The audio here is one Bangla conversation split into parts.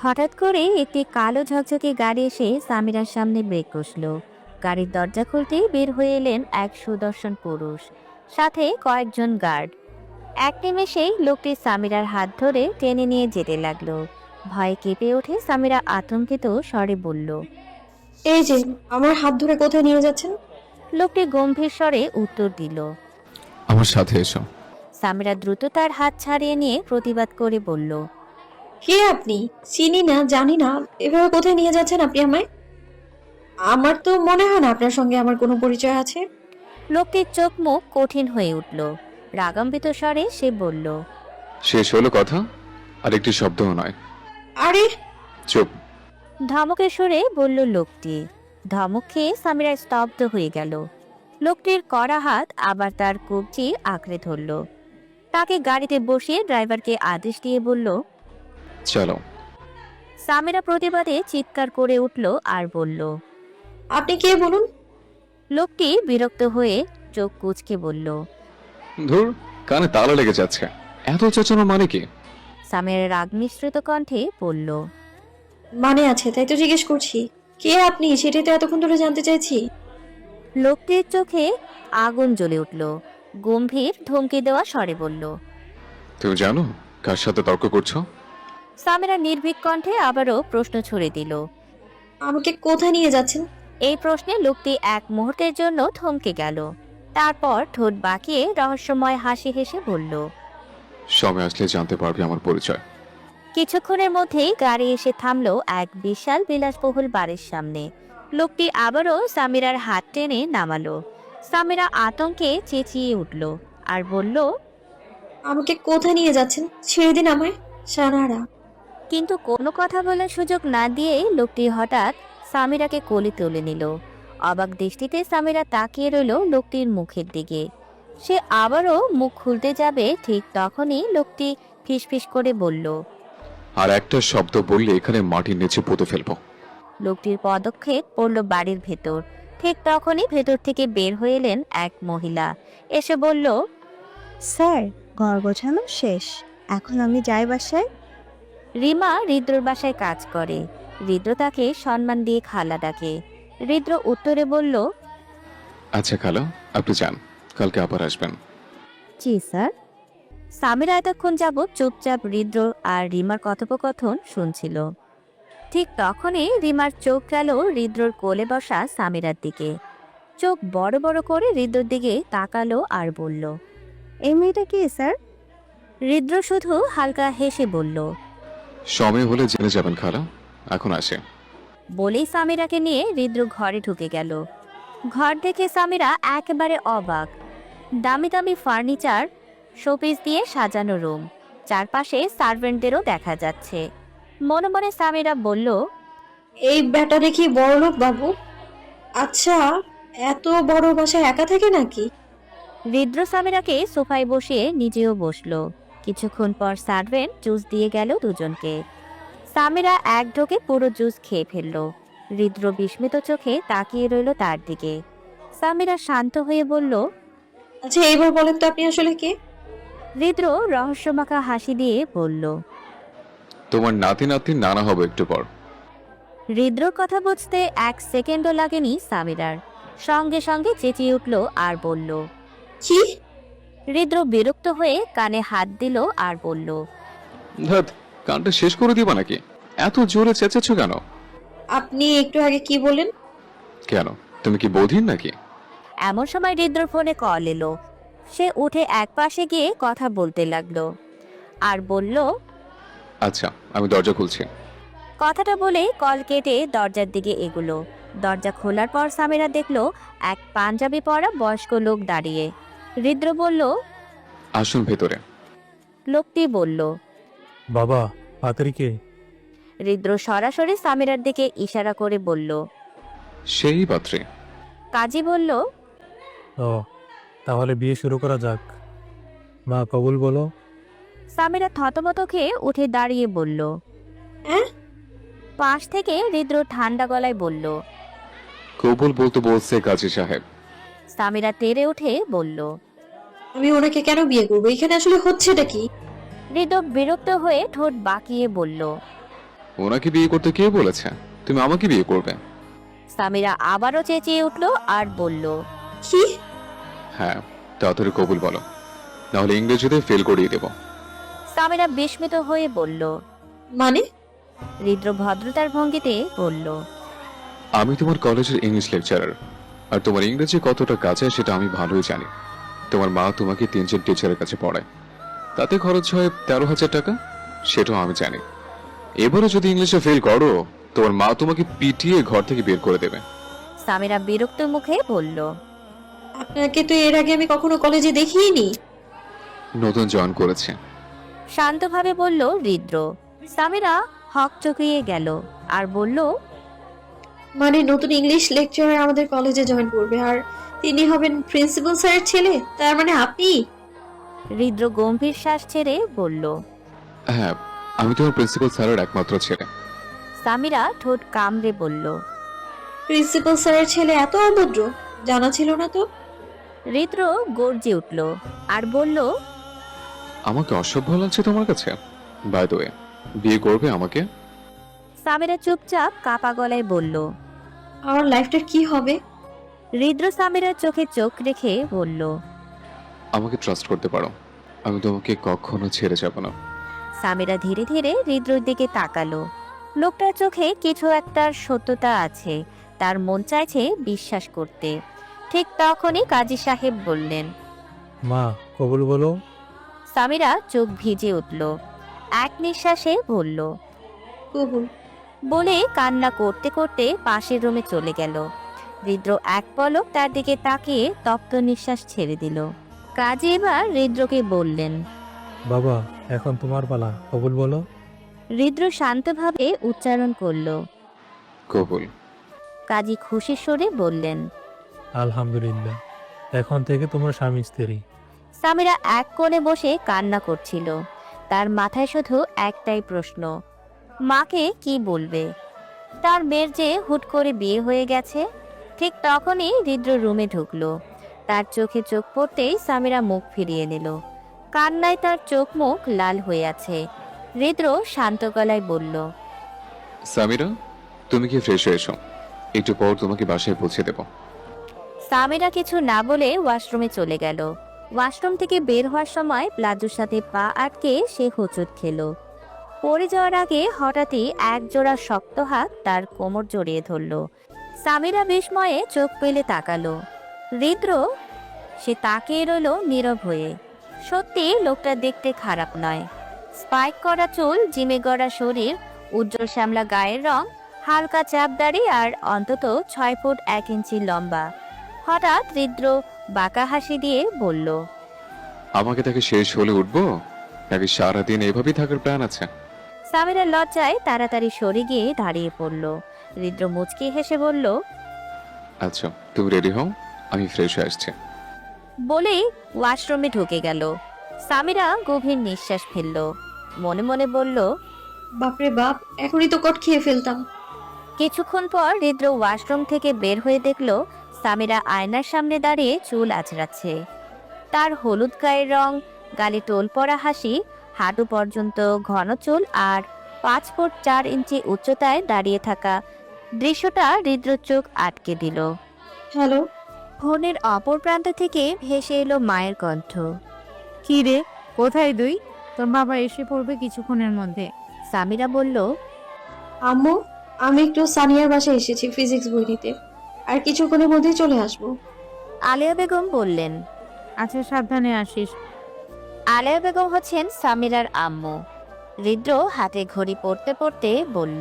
হঠাৎ করে একটি কালো ঝকঝকে গাড়ি এসে সামিরার সামনে ব্রেক কষল। গাড়ির দরজা খুলতেই বের হয়ে এলেন এক সুদর্শন পুরুষ, সাথে কয়েকজন গার্ড। এক নিমেষেই লোকটি সামিরার হাত ধরে টেনে নিয়ে যেতে লাগলো। ভয়ে কেঁপে ওঠে সামিরা, আতঙ্কিত স্বরে বলল। এই যে, আমার হাত ধরে কোথায় নিয়ে যাচ্ছেন? লোকটি গম্ভীর স্বরে উত্তর দিল। আমার সাথে এসো। সামিরা দ্রুত তার হাত ছাড়িয়ে নিয়ে প্রতিবাদ করে বলল। কে আপনি? চিনি না, জানি না, এভাবে কোথায় নিয়ে যাচ্ছেন আপনি আমায়? আমার তো মনে হয় না আপনার সঙ্গে আমার কোনো পরিচয় আছে। লোকটির চোখ মুখ কঠিন হয়ে উঠল। রাগান্বিত স্বরে সে বলল। শেষ হলো কথা? আর একটি শব্দও নয়। আরে, চুপ। ধমকের সুরে বলল লোকটি। ধমক খেয়ে সামিরা স্তব্ধ হয়ে গেল। লোকটির কড়া হাত আবার তার কবজি আঁকড়ে ধরল। তাকে গাড়িতে বসিয়ে ড্রাইভারকে আদেশ দিয়ে বলল। চলো। সামিরা প্রতিবাদে চিৎকার করে উঠল আর বলল। আপনি কে বলুন? লোকটি বিরক্ত হয়ে চোখ কুঁচকে বলল। ধুর, কানে তালা লেগে যাচ্ছে। এত চেঁচানো মানে কি? সামিরা রাগ মিশ্রিত কণ্ঠে বলল। মানে আছে, তাই তো জিজ্ঞেস করছি। কে আপনি সেটাই তো এতক্ষণ ধরে জানতে চাইছি। লোকটির চোখে আগুন জ্বলে উঠল। গম্ভীর ধমকি দেওয়া স্বরে বলল। তুমি জানো কার সাথে তর্ক করছো? সামিরা নির্ভীক কণ্ঠে আবারও প্রশ্ন ছুড়ে দিল। আমাকে কোথায় নিয়ে যাচ্ছেন? এই প্রশ্নে লোকটি এক মুহূর্তের জন্য থমকে গেল। তারপর ঠোঁট বাঁকিয়ে রহস্যময় হাসি হেসে বলল। সময় আসলে জানতে পারবে আমার পরিচয়। কিছুক্ষণের মধ্যেই গাড়ি এসে থামলো এক বিশাল বিলাসবহুল বাড়ির সামনে। লোকটি আবারও সামিরার হাত টেনে নামালো। সামিরা আতঙ্কে চেঁচিয়ে উঠল আর বলল। আমাকে কোথায় নিয়ে যাচ্ছেন? ছেড়ে দিন আমায়, সানারা। কিন্তু কোনো কথা বলার সুযোগ না দিয়েই লোকটি হঠাৎ সামিরাকে কোলে তুলে নিল। অবাক দৃষ্টিতে সামিরা তাকিয়ে রইল লোকটির মুখের দিকে। সে আবারও মুখ খুলতে যাবে, ঠিক তখনই লোকটি ফিসফিস করে বলল। আর একটা শব্দ বললে এখানে মাটির নিচে পুঁতে ফেলবো। লোকটির পদক্ষেপ পড়ল বাড়ির ভেতর। ঠিক তখনই ভেতর থেকে বের হয়ে এলেন এক মহিলা। এসে বলল। স্যার, ঘর গোছানো শেষ, এখন আমি যাই বাসায়। রিমা হৃদ্রর বাসায় কাজ করে। হৃদ্র তাকে সম্মান দিয়ে খালা ডাকে। হৃদ্র উত্তরে বলল। আচ্ছা খালা, আপনি যান, কালকে আবার আসবেন। জি স্যার। সামিরা এতক্ষণ যাবৎ চুপচাপ হৃদ্র আর রিমার কথোপকথন শুনছিল। ঠিক তখনই রিমার চোখ গেল হৃদ্রর কোলে বসা সামিরার দিকে। চোখ বড় বড় করে হৃদ্রর দিকে তাকালো আর বলল। এই মেয়েটা কি স্যার? হৃদ্র শুধু হালকা হেসে বলল। সময় হলে জেনে যাবেন খালা, এখন আসে। বলেই সামিরাকে নিয়ে হৃদ্র ঘরে ঢুকে গেল। ঘর দেখে সামিরা একেবারে অবাক। দামি দামি ফার্নিচার, শোপিস দিয়ে সাজানো রুম, চারপাশে সার্ভেন্টদেরও দেখা যাচ্ছে। মনে মনে সামিরা বলল। এই ব্যাটা দেখি বড়লোক বাবু। আচ্ছা, এত বড় বাসায় একা থাকে নাকি? হৃদ্র সামিরাকে সোফায় বসিয়ে নিজেও বসলো। কিছুক্ষণ পর সার্ভেন্ট জুস দিয়ে গেল দুজনকে। সামিরা এক ঢোকে পুরো জুস খেয়ে ফেলল। হৃদ্র বিস্মিত চোখে তাকিয়ে রইল তার দিকে। সামিরা শান্ত হয়ে বলল। আচ্ছা, এইবার বলেন তো আপনি আসলে কে? হৃদ্র রহস্যমাখা হাসি দিয়ে বলল। তোমার নাতি নাতির নানা হবে একটু পর। হৃদ্রর কথা বুঝতে এক সেকেন্ডও লাগেনি সামিরার। সঙ্গে সঙ্গে চেঁচিয়ে উঠল আর বলল। কি? হৃদ্র বিরক্ত হয়ে কানে হাত দিল আর বলল। ধ্যাৎ, কানটা শেষ করে দিবা নাকি? এত জোরে চেঁচাচ্ছ কেন? আপনি একটু আগে কি বলেন? কেন, তুমি কি বধির নাকি? এমন সময় হৃদ্রর ফোনে কল এলো। সে উঠে এক পাশে গিয়ে কথা বলতে লাগলো আর বলল। আচ্ছা, আমি দরজা খুলছি। কথাটা বলেই কল কেটে দরজার দিকে এগুলো। দরজা খোলার পর সামিরা দেখলো এক পাঞ্জাবি পরা বয়স্ক লোক দাঁড়িয়ে। হৃদ্র বলল। আসুন ভেতরে। লোকটি বলল। বাবা, পাত্রী কে? হৃদ্র সরাসরি সামিরার দিকে ইশারা করে বলল। সেই পাত্রে। কাজী বলল। ও, তাহলে বিয়ে শুরু করা যাক। মা কবুল বলো। সামিরা থতমত খেয়ে উঠে দাঁড়িয়ে বলল। হ্যাঁ? পাশ থেকে হৃদ্র ঠান্ডা গলায় বলল। কবুল বলতে বলছে কাজী সাহেব। সামিরা তেড়ে উঠে বলল। আমি ওনাকে কেন বিয়ে করবো? এখানে আসলে হচ্ছেটা কি? হৃদ্র বিরক্ত হয়ে ঠোঁট বাঁকিয়ে বলল। ওনাকে বিয়ে করতে কে বলেছে তুমি আমাকে বিয়ে করবে? সামিরা আবারও চেঁচিয়ে উঠলো আর বলল, কি? হ্যাঁ, তাড়াতাড়ি কবুল বলো, নাহলে ইংরেজিতে ফেল করিয়ে দেব। সামিরা বিস্মিত হয়ে বলল। মানে? হৃদ্র ভদ্রতার ভঙ্গিতে বলল, আমি তোমার কলেজের ইংলিশ লেকচারার, আর তোমার ইংরেজি কতটা কাছে সেটা আমি ভালোই জানি। তোমার মা তোমাকে 3 জন টিচারের কাছে পড়ায়, তাতে খরচ হয় 13,000 টাকা, সেটাও আমি জানি। এবারে যদি ইংলিশে ফেল করো, তোমার মা তোমাকে পিটিয়ে ঘর থেকে বের করে দেবে। সামিরা বিরক্ত মুখে বলল। আপনাকে তো এর আগে আমি কখনো কলেজে দেখিনি। নতুন জয়েন করেছে। শান্তভাবে বলল হৃদ্র। সামিরা হক চকিয়ে গেল আর বলল, মানে নতুন ইংলিশ লেকচারার আমাদের কলেজে জয়েন করবে, আর তিনি হবেন প্রিন্সিপাল স্যারের ছেলে? তার মানে আপনি? হৃদ্র গম্ভীর শ্বাস ছেড়ে বলল। হ্যাঁ, আমি তোমার প্রিন্সিপাল স্যারের একমাত্র ছেলে। সামিরা ঠোঁট কামড়ে বলল। প্রিন্সিপাল স্যারের ছেলে এত অভদ্র? জানা ছিল না তো। হৃদ্র গর্জে উঠল আর বলল, আমাকে অসভ্য লাগছে তোমার কাছে? বাই দ্য ওয়ে, বিয়ে করবে আমাকে? সামিরা চুপচাপ কাপা গলায় বলল। আমার লাইফটার কি হবে? হৃদ্র সামিরার চোখে চোখ রেখে বলল। আমাকে ট্রাস্ট করতে পারো, আমি তোমাকে কখনো ছেড়ে যাব না। সামিরা ধীরে ধীরে হৃদ্রর দিকে তাকালো। লোকটার চোখে কিছু একটার সত্যতা আছে, তার মন চাইছে বিশ্বাস করতে। ঠিক তখনই কাজী সাহেব বললেন। মা, কবুল বলো। সামিরা চোখ ভিজে উঠল, এক নিঃশ্বাসে বলল। কবুল। বলে কান্না করতে করতে পাশের রুমে চলে গেল। হৃদ্র এক পলক তার দিকে তাকিয়ে তপ্ত নিঃশ্বাস ছেড়ে দিল। কাজী এবার হৃদ্রকে বললেন। বাবা, এখন তোমার পালা, কবুল বলো। হৃদ্র শান্তভাবে উচ্চারণ করল। কবুল। কাজী খুশির স্বরে বললেন। আলহামদুলিল্লাহ, এখন থেকে তোমার স্বামী স্ত্রী। সামিরা এক কোণে বসে কান্না করছিল। তার মাথায় শুধু একটাই প্রশ্ন, মাকে কি বলবে? তার মেয়ের যে হুট করে বিয়ে হয়ে গেছে। ঠিক তখনই হৃদ্র রুমে ঢুকলো। তার চোখে চোখ পড়তেই সামিরা মুখ ফিরিয়ে নিল। কান্নায় তার চোখ মুখ লাল হয়ে আছে। হৃদ্র শান্ত গলায় বলল। সামিরা, তুমি কি ফ্রেশ হয়েছো? একটু পর তোমাকে বাসায় পৌঁছে দেব। সামিরা কিছু না বলে ওয়াশরুমে চলে গেল। ওয়াশরুম থেকে বের হওয়ার সময় প্লাজোর সাথে পা আটকে সে হোঁচট খেল। পড়ে যাওয়ার আগে হঠাৎই এক জোড়া শক্ত হাত তার কোমর জড়িয়ে ধরল। সামিরা বিস্ময়ে চোখ পেলে তাকালো। হৃদ্র। সে তাকিয়ে রইল নীরব হয়ে। সত্যি লোকটা দেখতে খারাপ নয়। স্পাইক করা চুল, জিমে গড়া শরীর, উজ্জ্বল শ্যামলা গায়ের রং, হালকা চাপদাড়ি আর অন্তত 6 ফুট 1 ইঞ্চি লম্বা। হঠাৎ হৃদ্র বাঁকা হাসি দিয়ে বলল। আমাকে তাকে শেষ হলে উঠবো, নাকি সারাদিন এভাবেই থাকার প্ল্যান আছে? সামিরা লজ্জায় তাড়াতাড়ি সরে গিয়ে দাঁড়িয়ে পড়ল। হৃদ্র মুচকি হেসে বলল। আচ্ছা, তুমি রেডি হও, আমি ফ্রেশ হয়ে আসছি। বলেই ওয়াশরুমে ঢুকে গেল। সামিরা গভীর নিঃশ্বাস ফেলল। মনে মনে বলল, বাপরে বাপ, এখনই তো কট খেয়ে ফেলতাম। কিছুক্ষণ পর হৃদ্র ওয়াশরুম থেকে বের হয়ে দেখল সামিরা আয়নার সামনে দাঁড়িয়ে চুল আঁচড়াচ্ছে। তার হলুদ গায়ের রং, গালে টোল পড়া হাসি, হাঁটু পর্যন্ত ঘন চুল আর 5 ফুট 4 ইঞ্চি উচ্চতায় দাঁড়িয়ে থাকা দৃশ্যটা হৃদ্র চোখ আটকে দিল। হ্যালো। ফোনের অপর প্রান্ত থেকে ভেসে এলো মায়ের কণ্ঠ। কি রে, কোথায় তুই? তোর বাবা এসে পড়বে কিছুক্ষণের মধ্যে। সামিরা বলল। আম্মু, আমি একটু সানিয়ার বাসায় এসেছি ফিজিক্স বই নিতে, আর কিছুক্ষণের মধ্যেই চলে আসবো। আলেয়া বেগম বললেন। আচ্ছা, সাবধানে আসিস। আলেয়া বেগম হচ্ছেন সামিরার আম্মু। হৃদ্র হাতে ঘড়ি পড়তে পড়তে বলল।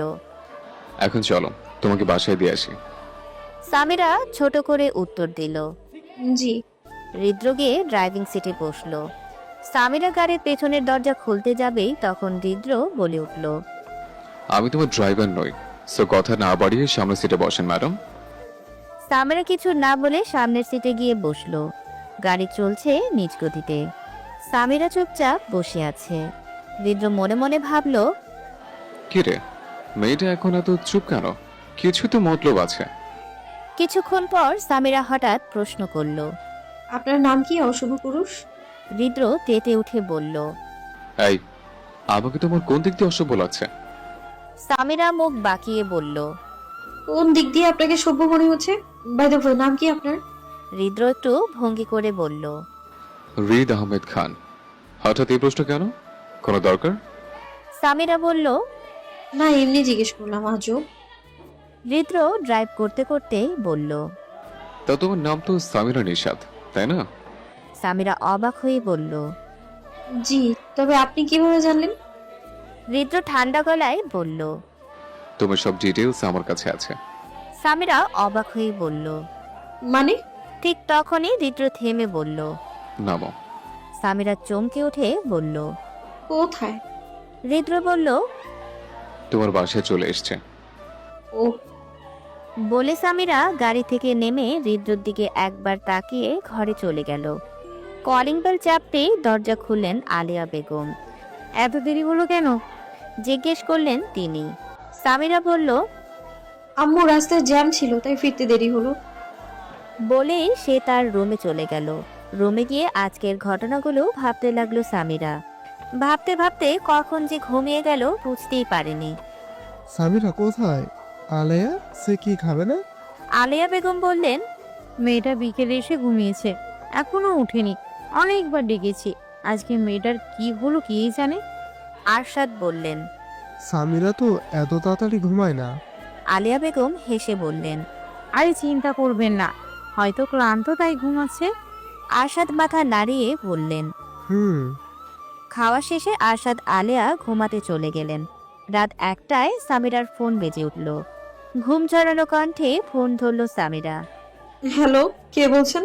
এখন চলো, তোমাকে বাসায় দিয়ে আসি। সামিরা ছোট করে উত্তর দিল। জি। হৃদ্র গিয়ে ড্রাইভিং সিটে বসলো। সামিরা গাড়ির পেছনের দরজা খুলতে যাবেই তখন হৃদ্র বলে উঠল। আমি তোমার ড্রাইভার নই, সো কথা না বাড়িয়ে সামনের সিটে বসেন ম্যাডাম। সামিরা কিছু না বলে সামনের সিটে গিয়ে বসলো। গাড়ি চলছে নিজ গতিতে। সামিরা চুপচাপ বসে আছে। হৃদ্র মনে মনে ভাবলো, কি রে, মেয়েটা এখন এত চুপ কেন? কিছু তো মতলব আছে। কিছুক্ষণ পর সামিরা হঠাৎ প্রশ্ন করল। আপনার নাম কি অশুভ পুরুষ? হৃদ্র তেতে উঠে বলল। এই, আমাকে তোমার কোন দিক দিয়ে অসভ্য লাগছে? সামিরা মুখ বাঁকিয়ে বলল। কোন দিক দিয়ে আপনাকে সভ্য মনে হচ্ছে? বাই দ্য ওয়ে, নাম কি আপনার? হৃদ্র একটু ভঙ্গি করে বলল। রিদ আহমেদ খান। হঠাৎ এই প্রশ্ন কেন? কোনো দরকার? সামিরা বলল। না, এমনি জিজ্ঞেস করলাম আজও। হৃদ্র ড্রাইভ করতে করতে বলল। তা তোমার নাম তো সামিরা নিশাদ, তাই না? সামিরা অবাক হয়ে বলল। জি, তবে আপনি কিভাবে জানলেন? হৃদ্র ঠান্ডা গলায় বলল। তোমার সব ডিটেলস আমার কাছে আছে। সামিরা অবাক হয়ে বলল। মানে? ঠিক তখনই হৃদ্র থেমে বলল। নামো। সামিরা চমকে উঠে বলল। কোথায়? হৃদ্র বলল। তোমার বাসায় চলে এসছে। ও, বলে সামিরা গাড়ি থেকে নেমে হৃদ্রর দিকে একবার তাকিয়ে ঘরে চলে গেল। কলিং বেল চাপতেই দরজা খুললেন আলিয়া বেগম। এত দেরি হলো কেন? জিজ্ঞেস করলেন তিনি। সামিরা বলল। আম্মু রাস্তায় জ্যাম ছিল, তাই ফিরতে দেরি হলো। বলেই সে তার রুমে চলে গেল। রুমে গিয়ে আজকের ঘটনাগুলো ভাবতে লাগলো সামিরা। ভাবতে ভাবতে কখন যে ঘুমিয়ে গেল বুঝতেই পারেনি। সামিরা কোথায়? আলেয়া, সে কি খাবে না? আলিয়া বেগম বললেন। মেয়েটা বিকেলে এসে ঘুমিয়েছে, এখনো উঠেনি। অনেকবার ডেকেছি, আজকে মেয়েটার কি হলো কে জানে। আরশাদ বললেন। সামিরা তো এত তাড়াতাড়ি ঘুমায় না। আলিয়া বেগম হেসে বললেন। আরে চিন্তা করবেন না, হয়তো ক্লান্ত তাই ঘুমাচ্ছে। আরশাদ মাথা নাড়িয়ে বললেন। হুম। খাওয়া শেষে আরশাদ আলেয়া ঘুমাতে চলে গেলেন। রাত 1টায় সামিরার ফোন বেজে উঠল। ঘুম ঝরানো কণ্ঠে ফোন ধরল সামিরা। হ্যালো, কে বলছেন?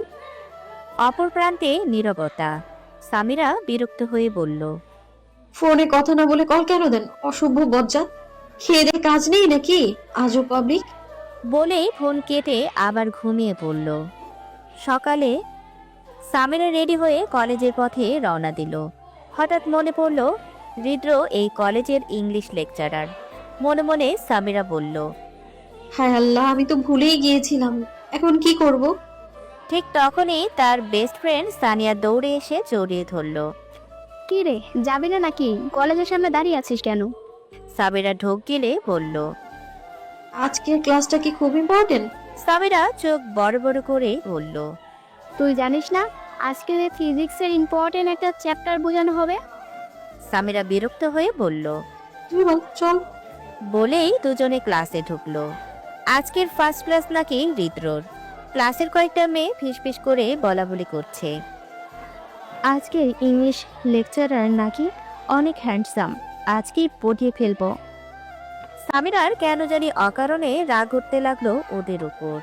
অপর প্রান্তে নীরবতা। সামিরা বিরক্ত হয়ে বলল। ফোনে কথা না বলে কল কেন দেন? অসভ্য বজ্জাত। খেয়ে দিয়ে কাজ নেই নাকি? আজও পাবলিক। বলেই ফোন কেটে আবার ঘুমিয়ে পড়ল। সকালে সামিরা রেডি হয়ে কলেজের পথে রওনা দিল। হঠাৎ মনে পড়ল হৃদ্র এই কলেজের ইংলিশ লেকচারার। মনে মনে সামিরা বলল। হায় আল্লাহ, আমি তো ভুলেই গিয়েছিলাম। এখন কি করব? ঠিক তখনই তার বেস্ট ফ্রেন্ড সানিয়া দৌড়ে এসে জড়িয়ে ধরল। কি রে, যাবি না নাকি? কলেজের সামনে দাঁড়িয়ে আছিস কেন? সামিরা ঢোক গিলে বলল। আজকের ক্লাসটা কি খুব ইম্পর্টেন্ট? সামিরা চোখ বড় বড় করে বলল। তুই জানিস না আজকে ফিজিক্সের ইম্পর্টেন্ট একটা চ্যাপ্টার বোঝানো হবে? সামিরা বিরক্ত হয়ে বলল। তুই বল, চল। বলেই দুজনে ক্লাসে ঢুকলো। আজকের ফার্স্ট ক্লাস নাকি হৃদ্রর। ক্লাসের কয়েকটা মেয়ে ফিসফিস করে বলাবলি করছে। আজকের ইংলিশ লেকচারার নাকি অনেক হ্যান্ডসাম, আজকেই পটিয়ে ফেলবো। সামিরার কেন জানি অকারণে রাগ উঠতে লাগলো ওদের উপর।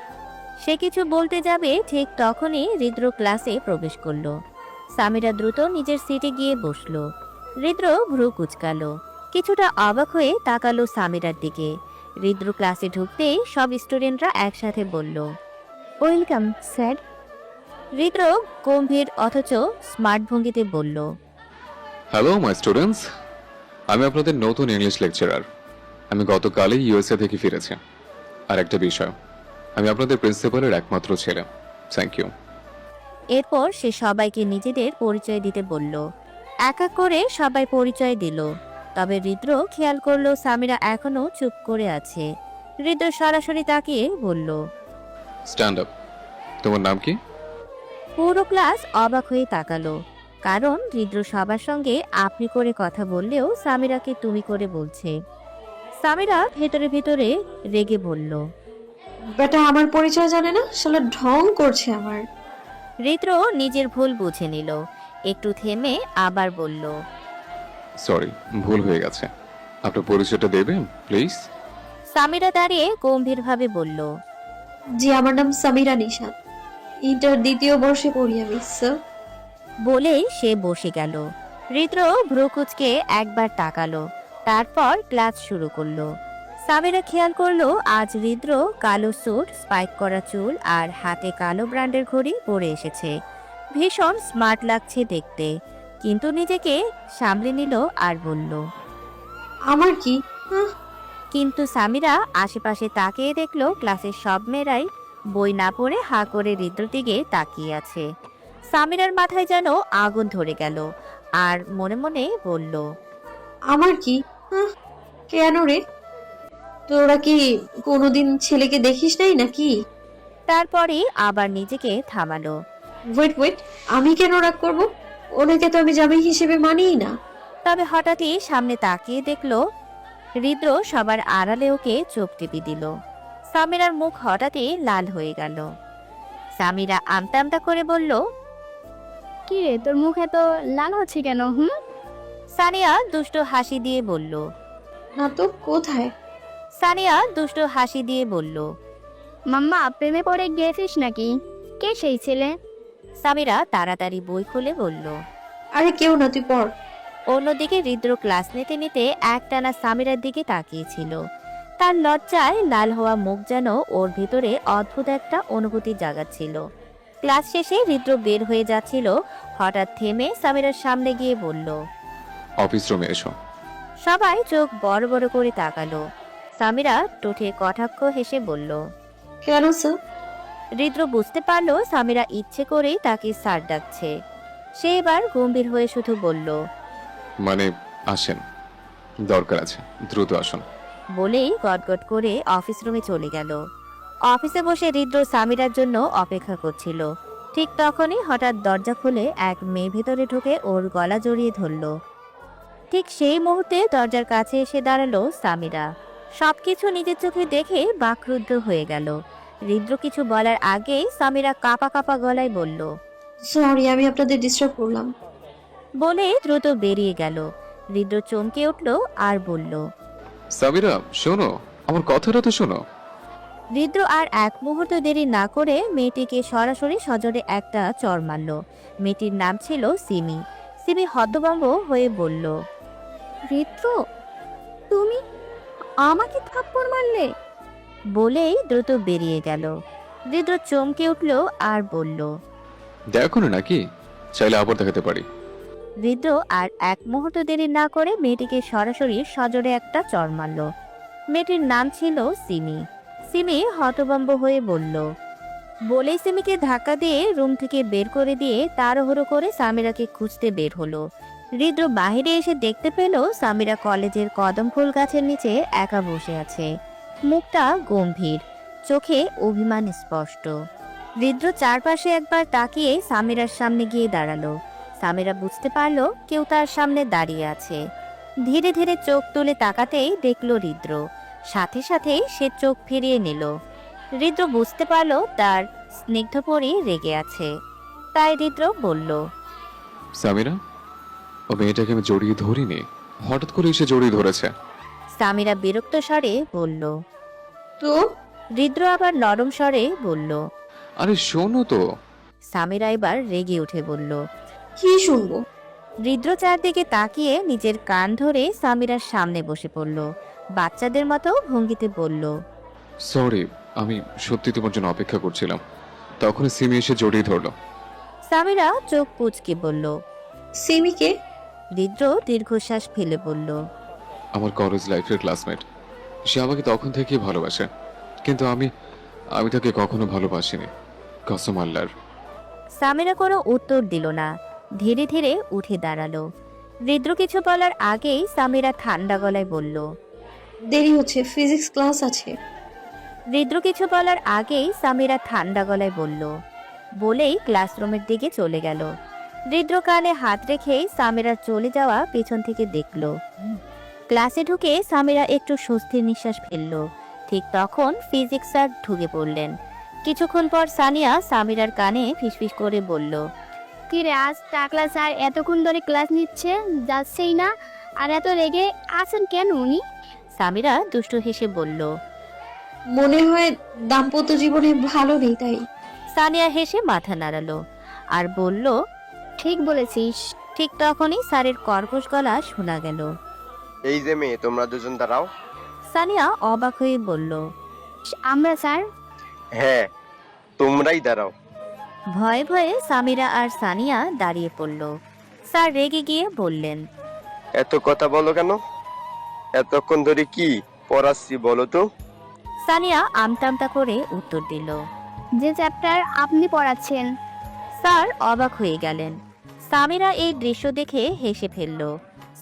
সে কিছু বলতে যাবে ঠিক তখনই হৃদ্র ক্লাসে প্রবেশ করলো। সামিরা দ্রুত নিজের সিটে গিয়ে বসলো। হৃদ্র ভ্রু কুচকালো, কিছুটা অবাক হয়ে তাকালো সামিরার দিকে। হৃদ্র ক্লাসে ঢুকতেই সব স্টুডেন্টরা একসাথে বলল। Welcome sir. হৃদ্র গম্ভীর অথচ স্মার্ট ভঙ্গিতে বলল। হ্যালো মাই স্টুডেন্টস, আমি আপনাদের নতুন ইংলিশ লেকচারার। আমি গতকালই ইউএসএ থেকে ফিরেছি। আর একটা বিষয়, আমি আপনাদের প্রিন্সিপালের একমাত্র ছেলে। Thank you. এরপর সে সবাইকে নিজেদের পরিচয় দিতে বলল। এক এক করে সবাই পরিচয় দিল। তবে হৃদ্র খেয়াল করলো সামিরা এখনো চুপ করে আছে। হৃদ্র সরাসরি তাকিয়ে বলল। Stand up. তোমার নাম কি? পুরো ক্লাস অবাক হয়ে তাকালো, কারণ হৃদ্র সবার সঙ্গে আপনি করে কথা বললেও সামিরাকে তুমি করে বলছে। সামিরা ভেতরে ভেতরে রেগে বলল। বেটা আমার পরিচয় জানে না, শালা ঢং করছে আমার। হৃদ্র নিজের ভুল বুঝে নিল। একটু থেমে আবার বলল। সরি, ভুল হয়ে গেছে। আপনার পরিচয়টা দেবেন প্লিজ? সামিরা দাঁড়িয়ে গম্ভীরভাবে বলল। জি, আমার নাম সামিরা নিশাদ, ইন্টার দ্বিতীয় বর্ষে পড়ি আমি, স্যার। বলেই সে বসে গেল। হৃদ্র ভ্রু কুঁচকে একবার তাকালো, তারপর ক্লাস শুরু করলো। সামিরা খেয়াল করলো আজ হৃদ্র কালো স্যুট, স্পাইক করা চুল আর হাতে কালো ব্র্যান্ডের ঘড়ি পরে এসেছে। ভীষণ স্মার্ট লাগছে দেখতে, কিন্তু নিজেকে সামলে নিল আর বলল। আমার কি? কিন্তু সামিরা আশেপাশে তাকিয়ে দেখলো ক্লাসের সব মেয়েরাই বই না পড়ে হা করে হৃদ্রর দিকে তাকিয়ে আছে। সামিরার মাথায় যেন আগুন ধরে গেল আর মনে মনে বলল। আমার কি? কেন রে? তোরা কি কোনোদিন ছেলেকে দেখিস নাই নাকি? তারপরে আবার নিজেকে থামালো। ওয়েট, আমি কেন রাগ করব? ওনাকে তো আমি জামাই হিসেবে মানিই না। তবে হঠাৎই সামনে তাকিয়ে দেখলো হৃদ্র সবার আড়ালে ওকে চোখ টিপে দিল। সামিরার মুখ হঠাৎই লাল হয়ে গেল। সামিরা আমতা আমতা করে বলল, কি রে, তোর মুখ এত লাল হচ্ছে কেন? সানিয়া দুষ্ট হাসি দিয়ে বলল। না তো, কোথায়? সানিয়া দুষ্ট হাসি দিয়ে বলল। মাম্মা, প্রেমে পড়ে গেছিস নাকি? কে সেই ছেলে? সামিরা তাড়াতাড়ি বই খুলে বলল। আরে কেউ না, তুই পড়। অন্যদিকে হৃদ্র ক্লাস নিতে নিতে একটানা সামিরার দিকে তাকিয়েছিল। তার লজ্জায় লাল হওয়া মুখ যেন ওর ভিতরে অদ্ভুত একটা অনুভূতি জাগাচ্ছিল। ক্লাস শেষে হৃদ্র বের হয়ে যাচ্ছিল, হঠাৎ থেমে সামিরার সামনে গিয়ে বলল। অফিস রুমে এসো। সবাই চোখ বড় বড় করে তাকালো। সামিরা ঠোঁটে কটাক্ষ হেসে বলল। কেন স্যার? হৃদ্র বুঝতে পারলো সামিরা ইচ্ছে করেই তাকে স্যার ডাকছে। সে এবার গম্ভীর হয়ে শুধু বলল, মানে আসেন, দরকার আছে, দ্রুত আসুন। বলেই গটগট করে অফিস রুমে চলে গেল। অফিসে বসে হৃদ্র সামিরার জন্য অপেক্ষা করছিল। ঠিক তখনই হঠাৎ দরজা খুলে এক মেয়ে ভেতরে ঢুকে ওর গলা জড়িয়ে ধরল। ঠিক সেই মুহূর্তে দরজার কাছে এসে দাঁড়ালো সামিরা। সবকিছু নিজের চোখে দেখে বাকরুদ্ধ হয়ে গেল। হৃদ্র কিছু বলার আগেই সামিরা কাঁপা কাঁপা গলায় বলল। সরি, আমি আপনাদের ডিস্টার্ব করলাম। বলে দ্রুত বেরিয়ে গেল। হৃদ্র চমকে উঠল আর বলল। সামিরা শোনো, আমার কথাটা তো শোনো। হৃদ্র আর এক মুহূর্ত দেরি না করে মেয়েটিকে সরাসরি সজোরে একটা চড় মারল। মেয়েটির নাম ছিল সিমি। সিমি হতভম্ব হয়ে বলল। ঋতু, তুমি আমাকে থাপ্পড় মারলে? বলেই দ্রুত বেরিয়ে গেল। হৃদ্র চমকে উঠল আর বলল। দেখো না নাকি, চাইলে আবার দেখাতে পারি। হৃদ্র আর এক মুহূর্ত দেরি না করে মেয়েটিকে সরাসরি সজোরে একটা চড় মারল। মেয়েটির নাম ছিল সিমি। সিমি হতভম্ব হয়ে বলল। বলেই সিমিকে ধাক্কা দিয়ে রুম থেকে বের করে দিয়ে তাড়াহুড়ো করে সামিরাকে খুঁজতে বের হলো। হৃদ্র বাহিরে এসে দেখতে পেল সামিরা কলেজের কদম ফুল গাছের নিচে একা বসে আছে। মুখটা গম্ভীর, চোখে অভিমান স্পষ্ট। হৃদ্র চারপাশে একবার তাকিয়ে সামিরার সামনে গিয়ে দাঁড়ালো। সামিরা বুঝতে পারলো কেউ তার সামনে দাঁড়িয়ে আছে। ধীরে ধীরে চোখ তুলে তাকাতেই দেখলো হৃদ্র। সাথে সাথে সে চোখ ফিরিয়ে নিল। হৃদ্র বুঝতে পারলো তার স্নিগ্ধ পরি রেগে আছে। তাই হৃদ্র বলল। সামিরা, ও মেয়েটাকে আমি জড়িয়ে ধরিনি, হঠাৎ করে এসে জড়িয়ে ধরেছে। সামিরা বিরক্ত স্বরে বলল। তো হৃদ্র আবার নরম স্বরে বলল। আরে শোনো তো। সামিরা এবার রেগে উঠে বলল। কি শুনবো? হৃদ্র চারদিকে তাকিয়ে নিজের কান ধরে সামিরার সামনে বসে পড়ল। বাচ্চাদের মতো ভঙ্গিতে বলল। সরি, আমি সত্যি তোমার জন্য অপেক্ষা করছিলাম, তখন সিমি এসে জড়িয়ে ধরলো। সামিরা চোখ কুঁচকে বলল। সিমিকে? হৃদ্র দীর্ঘশ্বাস ফেলে বলল। আমার কলেজ লাইফের ক্লাসমেট। সে আমাকে তখন থেকেই ভালোবাসে, কিন্তু আমি তাকে কখনো ভালোবাসিনি, কসম আল্লাহর। সামিরা কোনো উত্তর দিল না। ধীরে ধীরে উঠে দাঁড়ালো। হৃদ্র কিছু বলার আগেই সামিরা ঠান্ডা গলায় বলল। দেরি হচ্ছে, ফিজিক্স ক্লাস আছে। হৃদ্র কিছু বলার আগেই সামিরা ঠান্ডা গলায় বলল। বলেই ক্লাসরুমের দিকে চলে গেল। হৃদ্র কানে হাত রেখেই সামিরার চলে যাওয়া পেছন থেকে দেখল। ক্লাসে ঢুকে সামিরা একটু স্বস্তির নিঃশ্বাস ফেলল। ঠিক তখন ফিজিক্স স্যার ঢুকে পড়লেন। কিছুক্ষণ পর সানিয়া সামিরার কানে ফিসফিস করে বলল। কি রে, আজ টাকলা স্যার এতক্ষণ ধরে ক্লাস নিচ্ছে, যাচ্ছেই না, আর এত রেগে আছেন কেন উনি? সামিরা দুষ্টু হেসে বলল। মনে হয় দাম্পত্য জীবনে ভালো নেই, তাই। সানিয়া হেসে মাথা নাড়ালো আর বলল। ঠিক বলেছিস। ঠিক তখনই স্যারের কর্কশ গলা শোনা গেল। এই যে মেয়ে, তোমরা দুজন দাঁড়াও। সানিয়া অবাক হয়ে বলল। আমরা স্যার? হ্যাঁ, তোমরাই দাঁড়াও। ভয়ে ভয়ে সামিরা আর সানিয়া দাঁড়িয়ে পড়ল। স্যার রেগে গিয়ে বললেন। এত কথা বলো কেন? এতক্ষণ ধরে কি পড়াচ্ছি বলো তো? সানিয়া আমতামতা করে উত্তর দিল। যে চ্যাপ্টার আপনি পড়াচ্ছেন। স্যার অবাক হয়ে গেলেন। সামিরা এই দৃশ্য দেখে হেসে ফেলল।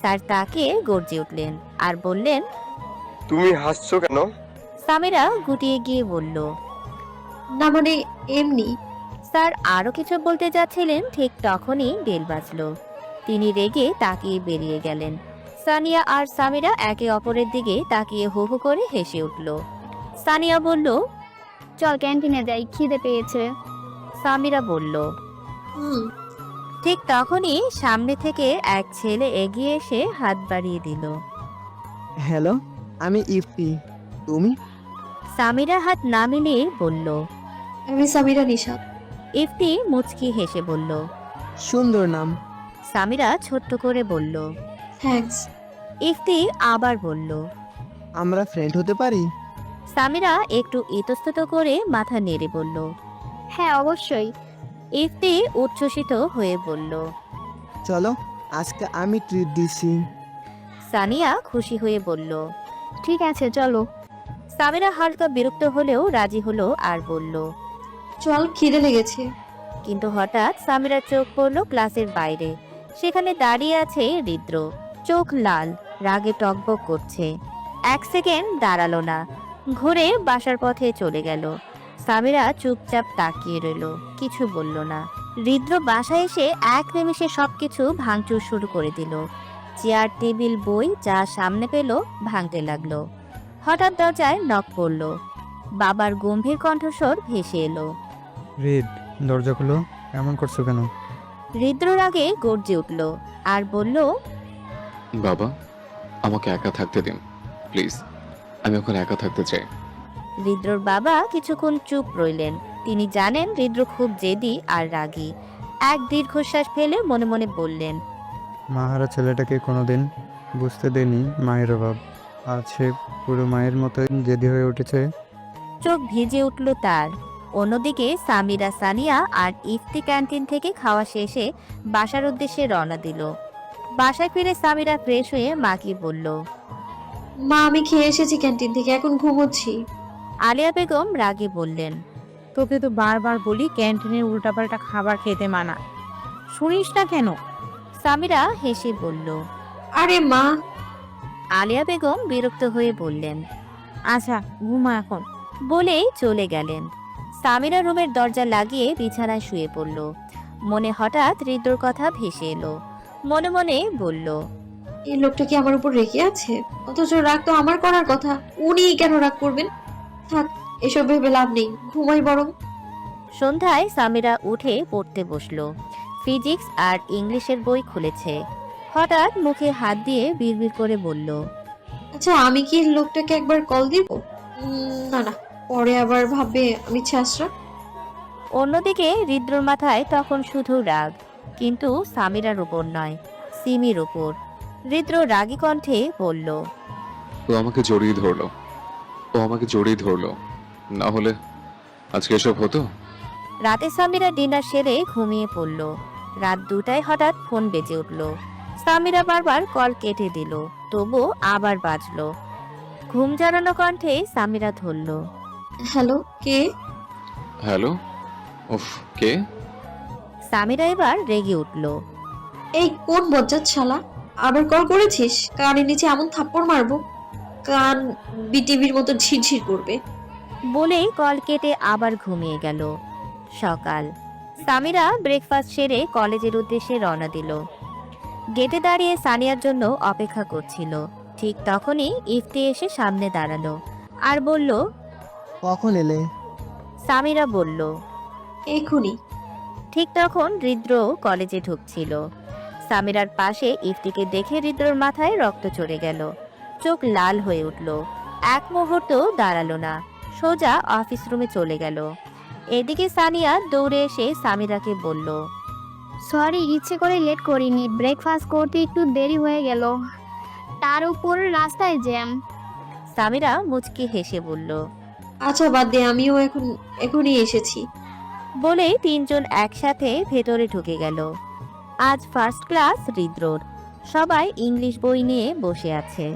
স্যার তাকে গর্জে উঠলেন আর বললেন। তুমি হাসছো কেন? সামিরা গুটিয়ে গিয়ে বলল। না মানে এমনি। স্যার আরো কিছু বলতে যাচ্ছিলেন, ঠিক তখনই বেল বাজলো। তিনি রেগে তাকিয়ে বেরিয়ে গেলেন। সানিয়া আর সামিরা একে অপরের দিকে তাকিয়ে হু হু করে হেসে উঠল। সানিয়া বলল। চল ক্যান্টিনে যাই, খিদে পেয়েছে। সামিরা বলল। হুম। ঠিক তখনই সামনে থেকে এক ছেলে এগিয়ে এসে হাত বাড়িয়ে দিল। হ্যালো, আমি ইফতি। তুমি? সামিরা হাত না মিলিয়ে বলল। আমি সামিরা নিশাত। ইফতি মুচকি হেসে বলল। সুন্দর নাম। সামিরা ছোট্ট করে বলল। থ্যাঙ্কস। ইফতি আবার বলল। আমরা ফ্রেন্ড হতে পারি? সামিরা একটু ইতস্তত করে মাথা নেড়ে বলল। হ্যাঁ অবশ্যই। ইফতি উচ্ছ্বসিত হয়ে বলল। চলো, আজকে আমি ট্রিট দিচ্ছি। সানিয়া খুশি হয়ে বলল। ঠিক আছে চলো। সামিরা হালকা বিরক্ত হলেও রাজি হলো আর বলল। চল, খিদে লেগেছে। কিন্তু হঠাৎ সামিরার চোখ পড়ল ক্লাসের বাইরে। সেখানে দাঁড়িয়ে আছে হৃদ্র, চোখ লাল, রাগে টকবক করছে। এক সেকেন্ড দাঁড়ালো না, ঘুরে বাসার পথে চলে গেল। সামিরা চুপচাপ তাকিয়ে রইল, কিছু বলল না। হৃদ্র বাসায় এসে এক নিমিষে সবকিছু ভাঙচুর শুরু করে দিল। চেয়ার, টেবিল, বই যা সামনে পেল ভাঙতে লাগলো। হঠাৎ দরজায় নক পড়ল। বাবার গম্ভীর কণ্ঠস্বর ভেসে এলো। রিদ, দরজা খুলো। এমন করছো কেন? হৃদ্রর আগে গর্জে উঠল আর বলল। বাবা, আমাকে একা থাকতে দিন প্লিজ, আমি ওখানে একা থাকতে চাই। হৃদ্রর বাবা কিছুক্ষণ চুপ রইলেন। তিনি জানেন হৃদ্র খুব জেদি আর রাগী। এক দীর্ঘশ্বাস ফেলে মনে মনে বললেন। মাহারা ছেলেটাকে কোনোদিন বুঝতে দেয়নি মায়ের অভাব। আজ সে পুরো মায়ের মতোই জেদি হয়ে উঠেছে। চোখ ভিজে উঠল তার। অন্যদিকে সামিরা, সানিয়া আর ইফতি ক্যান্টিন থেকে খাওয়া শেষে বাসার উদ্দেশ্যে রওনা দিল। বাসায় ফিরে সামিরা ফ্রেশ হয়ে মাকে বলল। মা, আমি খেয়ে এসেছি ক্যান্টিন থেকে, এখন ঘুমোচ্ছি। আলিয়া বেগম রাগে বললেন। তোকে তো বারবার বলি ক্যান্টিনের উল্টাপাল্টা খাবার খেতে মানা, শুনিস না কেন? সামিরা হেসে বলল। আরে মা। আলিয়া বেগম বিরক্ত হয়ে বললেন। আচ্ছা ঘুমা এখন। বলেই চলে গেলেন। সামিরা রুমের দরজা লাগিয়ে বিছানায় শুয়ে পড়ল। মনে হঠাৎ হৃদ্রর কথা ভেসে এলো। মনে মনে বলল। এই লোকটা কি আমার উপর রেগে আছে? অথচ রাগ তো আমার করার কথা, উনি কেন রাগ করবেন? থাক, এসব ভেবে লাভ নেই, ঘুমাই বরং। সন্ধ্যায় সামিরা উঠে পড়তে বসলো। ফিজিক্স আর ইংলিশের বই খুলেছে। হঠাৎ মুখে হাত দিয়ে বিড়বিড় করে বলল। আচ্ছা, আমি কি লোকটাকে একবার কল দিব? না না, পরে আবার ভাববে আমি ছাসরা। অন্যদিকে হৃদ্রর মাথায় তখন শুধু রাগ, কিন্তু সামিরার উপর নয়, সিমির উপর। হৃদ্র রাগী কণ্ঠে বলল। ও আমাকে জড়িয়ে ধরলো, ও আমাকে জড়িয়ে ধরলো, না হলে আজকে এসব হতো। রাতে সামিরা ডিনার সেরে ঘুমিয়ে পড়ল। রাত 2টায় হঠাৎ ফোন বেজে উঠল। সামিরা বারবার কল কেটে দিল, তবু আবার বাজলো। ঘুম জড়ানো কণ্ঠে সামিরা ধরল। হ্যালো, কে? হ্যালো, উফ, কে? সামিরা এবার রেগে উঠল। এই কোন বজ্জাত শালা, আবার কল করেছিস? কানের নিচে এমন থাপ্পড় মারবো, কান বিটিভির মতো ঝিরঝির করবে। বলেই কল কেটে আবার ঘুমিয়ে গেল। সকাল। সামিরা ব্রেকফাস্ট সেরে কলেজের উদ্দেশ্যে রওনা দিল। গেটে দাঁড়িয়ে সানিয়ার জন্য অপেক্ষা করছিল। ঠিক তখনই ইফতি এসে সামনে দাঁড়ালো আর বলল। কখন এলে? সামিরা বলল। এখুনি। ঠিক তখন হৃদ্র কলেজে ঢুকছিল। সামিরার পাশে ইফতিকে দেখে হৃদ্রর মাথায় রক্ত চড়ে গেল। চোখ লাল হয়ে উঠল। এক মুহূর্ত দাঁড়ালো না, সোজা অফিস রুমে চলে গেল। এদিকে সানিয়া দৌড়ে এসে সামিরাকে বলল। সরি, ইচ্ছে করে লেট করিনি, ব্রেকফাস্ট করতে একটু দেরি হয়ে গেল, তার উপর রাস্তায় জ্যাম। সামিরা মুচকি হেসে বলল। আচ্ছা বাদ দে, আমিও এখনই এসেছি। বলেই তিনজন একসাথে ভেতরে ঢুকে গেল। আজ ফার্স্ট ক্লাস হৃদ্রর। সবাই ইংলিশ বই নিয়ে বসে আছে।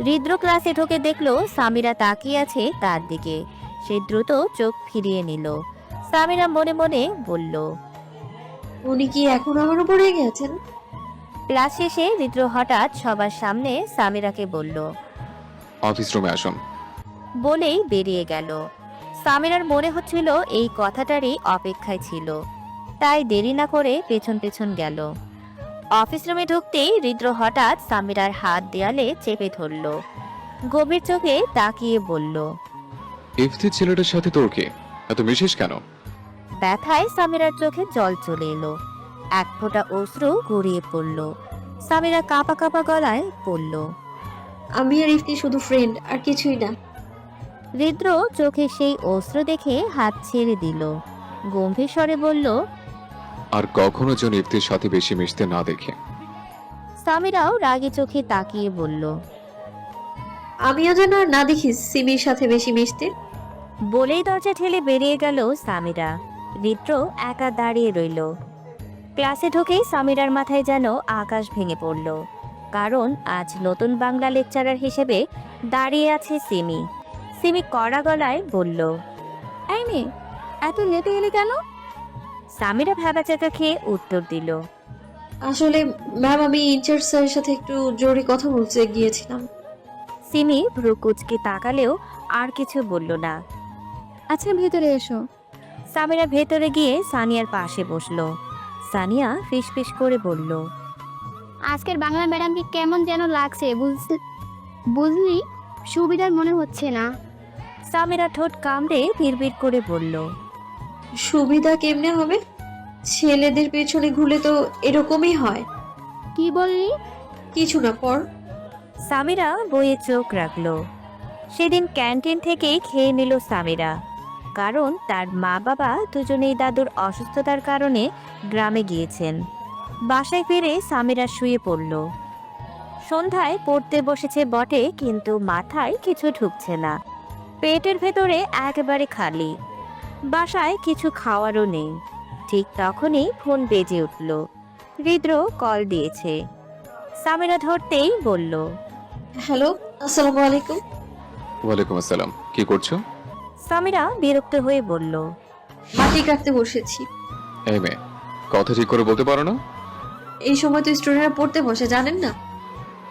হৃদ্র ক্লাসে ঢুকে দেখলো সামিরা তাকিয়ে আছে তার দিকে। সে দ্রুত চোখ ফিরিয়ে নিল। সামিরা মনে মনে বলল। উনি কি এখন আমার উপর রেগে আছেন? ক্লাস শেষে হৃদ্র হঠাৎ সবার সামনে সামিরাকে বলল। অফিস রুমে আসুন। বলেই বেরিয়ে গেল। সামিরার মনে হচ্ছিল এই কথাটারই অপেক্ষায় ছিল, তাই দেরি না করে পেছন পেছন গেল। অফিস রুমে ঢুকতেই হৃদ্র হঠাৎ সামিরার হাত দেয়ালে চেপে ধরল। গভীর চোখে তাকিয়ে বলল, ইফতির ছেলেটার সাথে তোর কি? এত মিশিস কেন? ব্যথায় সামিরার চোখে জল চলে এলো, এক ফোঁটা অশ্রু গড়িয়ে পড়ল। সামিরা কাঁপা কাঁপা গলায় বলল, আমি আর ইফতি শুধু ফ্রেন্ড, আর কিছুই না। হৃদ্র চোখে সেই অস্ত্র দেখে হাত ছেড়ে দিল, গম্ভীর স্বরে বলল, আর কখনো যেন ইফতির সাথে বেশি মিশতে না দেখে। সামিরাও রাগে চোখে তাকিয়ে বলল, আমিও যেন আর না দেখি সিমির সাথে বেশি মিশতে। বলেই দরজা ঠেলে বেরিয়ে গেল সামিরা। হৃদ্র একা দাঁড়িয়ে রইল। ক্লাসে ঢুকেই সামিরার মাথায় যেন আকাশ ভেঙে পড়ল, কারণ আজ নতুন বাংলা লেকচারার হিসেবে দাঁড়িয়ে আছে সিমি। সিমি কড়া গলায় বলল, এই মেয়ে, এত লেটে এলি কেন? সামিরা ভ্যাবাচাকা খেয়ে উত্তর দিল, আসলে ম্যাম, আমি ইনচার্জ স্যারের সাথে একটু জরুরি কথা বলতে গিয়েছিলাম। সিমি ভ্রু কুচকে তাকালেও আর কিছু বলল না। আচ্ছা, ভেতরে এসো। সামিরা ভেতরে গিয়ে সানিয়ার পাশে বসলো। সানিয়া ফিসফিস করে বলল, আজকের বাংলা ম্যাডামকে কেমন যেন লাগছে, বুঝলি? সুবিধার মনে হচ্ছে না। সামিরা ঠোঁট কামড়ে বিড়বিড় করে বলল, সুবিধা কেমনে হবে? ছেলেদের পেছনে ঘুরলে তো এরকমই হয়। কি বললি? কিছু না, পর। সামিরা বইয়ে চোখ রাখলো। সেদিন ক্যান্টিন থেকেই খেয়ে নিল সামিরা, কারণ তার মা বাবা দুজনেই দাদুর অসুস্থতার কারণে গ্রামে গিয়েছেন। বাসায় ফিরে সামিরা শুয়ে পড়ল। সন্ধ্যায় পড়তে বসেছে বটে, কিন্তু মাথায় কিছু ঢুকছে না। পেটের ভেতরে একেবারে খালি। বাসায় কিছু খাওয়ারও নেই। ঠিক তখনই ফোন বেজে উঠল। হৃদ্র কল দিয়েছে। সামিরা ধরতেই বলল, হ্যালো, আসসালামু আলাইকুম। ওয়ালাইকুম আসসালাম। কি করছো? সামিরা বিরক্ত হয়ে বলল, মাটি কাটতে বসেছি। এই মেয়ে, কথা ঠিক করে বলতে পারো না? এই সময় তো স্টুডেন্টরা পড়তে বসে, জানেন না?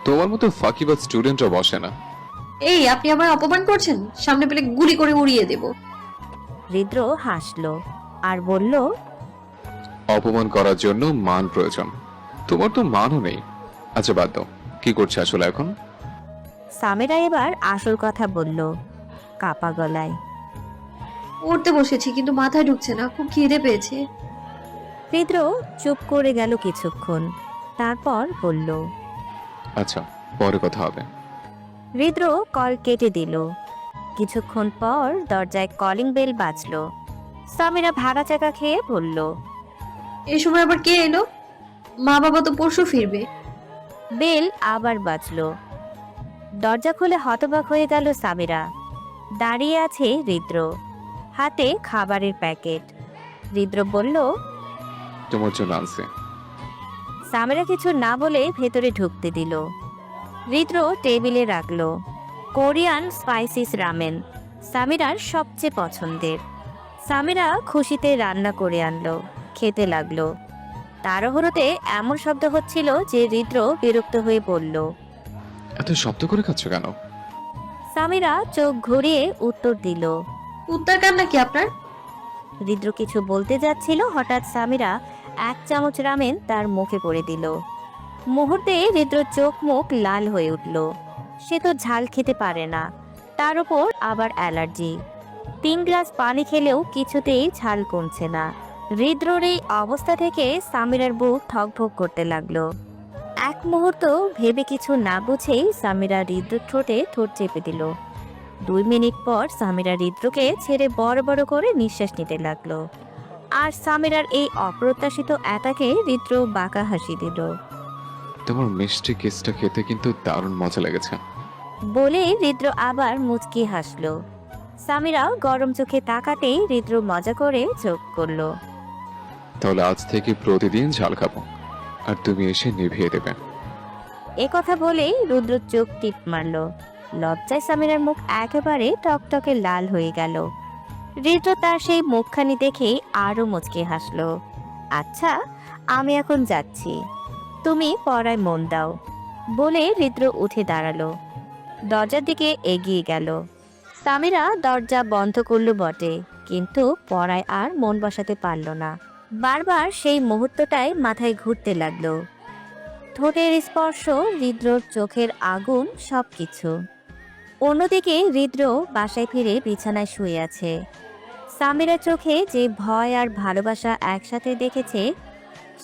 তোমার মতো ফাঁকিবাজ স্টুডেন্টরা বসে না। এই, আপনি আমায় অপমান করছেন? সামনে পেলে গুলি করে উড়িয়ে দেব। হৃদ্র হাসলো আর বলল, অপমান করার জন্য মান প্রয়োজন, তোমার তো মানও নেই। আচ্ছা বাদ দাও, কি করছে আসলে এখন? সামিরা এবার আসল কথা বলল কাপা গলায়। পড়তে বসেছি, কিন্তু মাথায় ঢুকছে না, খুব খিদে পেয়েছে। হৃদ্র চুপ করে গেল কিছুক্ষণ, তারপর বলল, আচ্ছা, পরে কথা হবে। হৃদ্র কল কেটে দিল। কিছুক্ষণ পর দরজায় কলিং বেল বাজলো। সামিরা ভাড়া চাকা খেয়ে বলল, এই সময় আবার কে এলো? মা বাবা তো পরশু ফিরবে। বেল আবার বাজলো। দরজা খুলে হতবাক হয়ে গেল সামিরা। দাঁড়িয়ে আছে হৃদ্র, হাতে খাবারের প্যাকেট। হৃদ্র বলল, তোমার জন্য আনছে। সামিরা কিছু না বলে ভেতরে ঢুকতে দিল। হৃদ্র টেবিলে রাখলো কোরিয়ান স্পাইসিস রামেন, সামিরার সবচেয়ে পছন্দের। সামিরা খুশিতে রান্না করে আনলো, খেতে লাগলো। তাড়াহুড়োতে এমন শব্দ হচ্ছিল যে হৃদ্র বিরক্ত হয়ে বলল, এত শব্দ করে খাচ্ছ কেন? সামিরা চোখ ঘুরিয়ে উত্তর দিল, কুত্তার কান্না কি আপনার? হৃদ্র কিছু বলতে যাচ্ছিল, হঠাৎ সামিরা 1 চামচ রামেন তার মুখে করে দিল। মুহূর্তে হৃদ্র চোখ মুখ লাল হয়ে উঠল। সে তো ঝাল খেতে পারে না, তার উপর আবার অ্যালার্জি। 3 গ্লাস পানি খেলেও কিছুতেই ঝাল কমছে না। হৃদ্রর এই অবস্থা থেকে সামিরার বুক ঠকভক করতে লাগলো। এক মুহূর্ত ভেবে কিছু না বুঝেই সামিরা হৃদ্রর ঠোঁটে ঠোঁট চেপে দিল। 2 মিনিট পর সামিরা হৃদ্রকে ছেড়ে বড় বড় করে নিঃশ্বাস নিতে লাগলো। আর সামিরার এই অপ্রত্যাশিত অ্যাটাকে হৃদ্র বাঁকা হাসি দিল। তোমার মিষ্টি কিসটা খেতে কিন্তু দারুণ মজা লেগেছে। বলে হৃদ্র আবার মুচকি হাসলো। সামিরাও গরম চোখে তাকাতেই হৃদ্র মজা করে চোখ করলো। তাহলে আজ থেকে প্রতিদিন ঝাল খাবো, আর তুমি এসে নিভিয়ে দেবে। এ কথা বলেই রুদ্র চোখ টিপ মারল। লজ্জায় সামিরার মুখ একেবারে টকটকে লাল হয়ে গেল। হৃদ্র তার সেই মুখখানি দেখেই আরো মুচকি হাসলো। আচ্ছা, আমি এখন যাচ্ছি, তুমি পড়ায় মন দাও, বলে হৃদ্র উঠে দাঁড়ালো। দরজার দিকে এগিয়ে গেল। সামিরা দরজা বন্ধ করলো বটে, কিন্তু পড়ায় আর মন বসাতে পারল না। বারবার সেই মুহূর্তটাই মাথায় ঘুরতে লাগলো। ঠোঁটের স্পর্শ, হৃদ্রর চোখের আগুন, সবকিছু। অন্যদিকে হৃদ্র বাসায় ফিরে বিছানায় শুয়ে আছে। সামিরার চোখে যে ভয় আর ভালোবাসা একসাথে দেখেছে,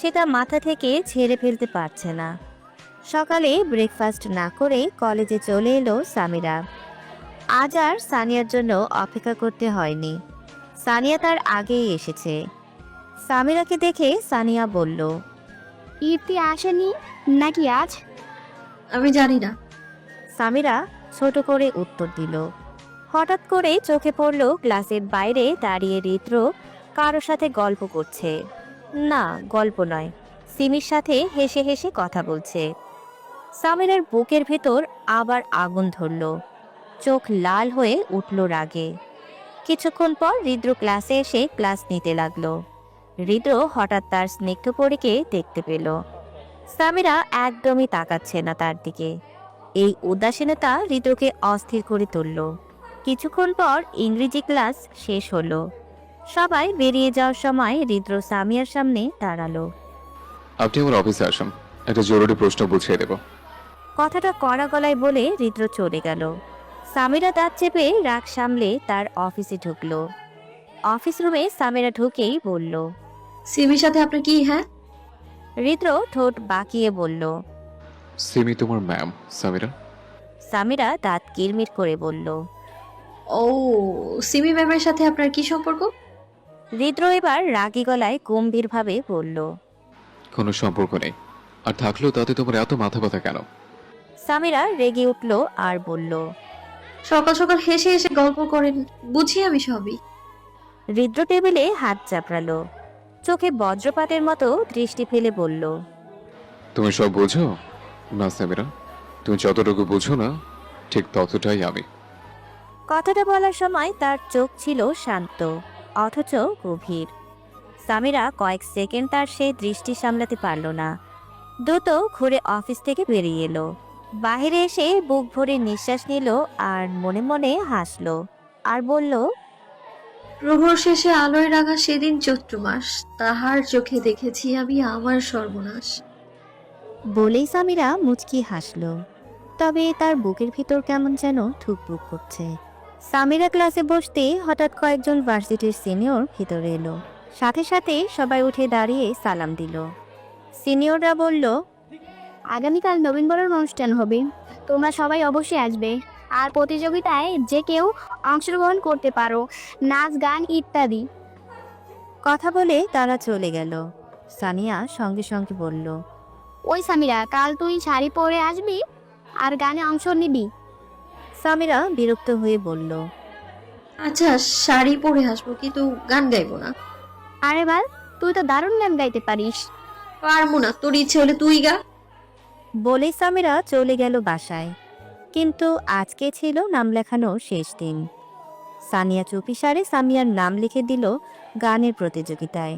সেটা মাথা থেকে ছেড়ে ফেলতে পারছে না। সকালে ব্রেকফাস্ট না করে কলেজে চলে এলো সামিরা। আজ আর সানিয়ার জন্য অপেক্ষা করতে হয়নি। সানিয়া তার আগেই এসেছে। সামিরাকে দেখে সানিয়া বলল, ইতি আসেনি নাকি আজ? আমি জানি না। সামিরা ছোট করে উত্তর দিল। হঠাৎ করে চোখে পড়ল ক্লাসের বাইরে দাঁড়িয়ে হৃদ্র কারোর সাথে গল্প করছে। না, গল্প নয়, সিমির সাথে হেসে হেসে কথা বলছে। সামিরার বুকের ভেতর আবার আগুন ধরল, চোখ লাল হয়ে উঠল রাগে। কিছুক্ষণ পর হৃদ্র ক্লাসে এসে ক্লাস নিতে লাগলো। হৃদ্র হঠাৎ তার স্নিগ্ধ পরীকে দেখতে পেল। সামিরা একদমই তাকাচ্ছে না তার দিকে। এই উদাসীনতা হৃদ্রকে অস্থির করে তুলল। কিছুক্ষণ পর ইংরেজি ক্লাস শেষ হলো। সবাই বেরিয়ে যাওয়ার সময় হৃদ্র সামিয়ার সামনে দাঁড়ালো। আপনি আমার অফিসে আসুন, একটা জরুরি প্রশ্ন বুঝিয়ে দেব। কথাটা কড়া গলায় বলে হৃদ্র চলে গেল। সামিরা দাঁত চেপে রাগ সামলে তার অফিসে ঢুকলো। অফিস রুমে সামিরা ঢুকেই বলল, সিমির সাথে আপনার কি? হ্যাঁ, হৃদ্র ঠোঁট বাঁকিয়ে বলল। সিমি তোমার ম্যাম সামিরা। সামিরা দাঁত কিরমির করে বলল। ও, সিমি ম্যামের সাথে আপনার কি সম্পর্ক? হৃদ্র এবার রাগী গলায় গম্ভীরভাবে বলল। কোনো সম্পর্ক নেই, আর থাকলেও তাতে তোমার এত মাথা ব্যথা কেন? সামিরা রেগে উঠল আর বলল। সকাল সকাল হেসে হেসে গল্প করেন, বুঝি আমি সবই। হৃদ্র টেবিলে হাত চাপড়ালো, চোখে বজ্রপাতের মতো দৃষ্টি ফেলে বলল। তুমি সব বোঝো না সামিরা, তুমি যতটুকু বুঝো না ঠিক ততটাই আমি। কথাটা বলার সময় তার চোখ ছিল শান্ত অথচ গভীর। সামিরা কয়েক সেকেন্ড তার সেই দৃষ্টি সামলাতে পারল না। দ্রুত ঘুরে অফিস থেকে বেরিয়ে এলো। বাইরে এসে বুক ভরে নিঃশ্বাস নিল আর মনে মনে হাসলো আর বলল, প্রহর শেষে আলোয় রাঙা সেদিন চৈত্র মাস, তাহার চোখে দেখেছি আমি আমার সর্বনাশ। বলেই সামিরা মুচকি হাসলো। তবে তার বুকের ভিতর কেমন যেন ঠুকপুক করছে। সামিরা ক্লাসে বসতে হঠাৎ কয়েকজন ভার্সিটির সিনিয়র ভিতরে এলো। সাথে সাথে সবাই উঠে দাঁড়িয়ে সালাম দিল। সিনিয়ররা বলল, আগামীকাল নবীনবরণ অনুষ্ঠান হবে, তোমরা সবাই অবশ্যই আসবে। আর প্রতিযোগিতায় যে কেউ অংশগ্রহণ করতে পারো, নাচ, গান ইত্যাদি। কথা বলে তারা চলে গেল। সানিয়া সঙ্গে সঙ্গে বলল, ওই সামিরা, কাল তুই শাড়ি পরে আসবি আর গানে অংশ নিবি। সামিরা বিরক্ত হয়ে বলল, আচ্ছা, শাড়ি পরে আসবো, কিন্তু গান গাইবো না। আরে বাল, তুই তো দারুণ গান গাইতে পারিস। পারবো না, তোর ইচ্ছে হলে তুই গা। বলেই সামিরা চলে গেল বাসায়। কিন্তু আজকে ছিল নাম লেখানো শেষ দিন। সানিয়া চুপিসারে সামিয়ার নাম লিখে দিল গানের প্রতিযোগিতায়।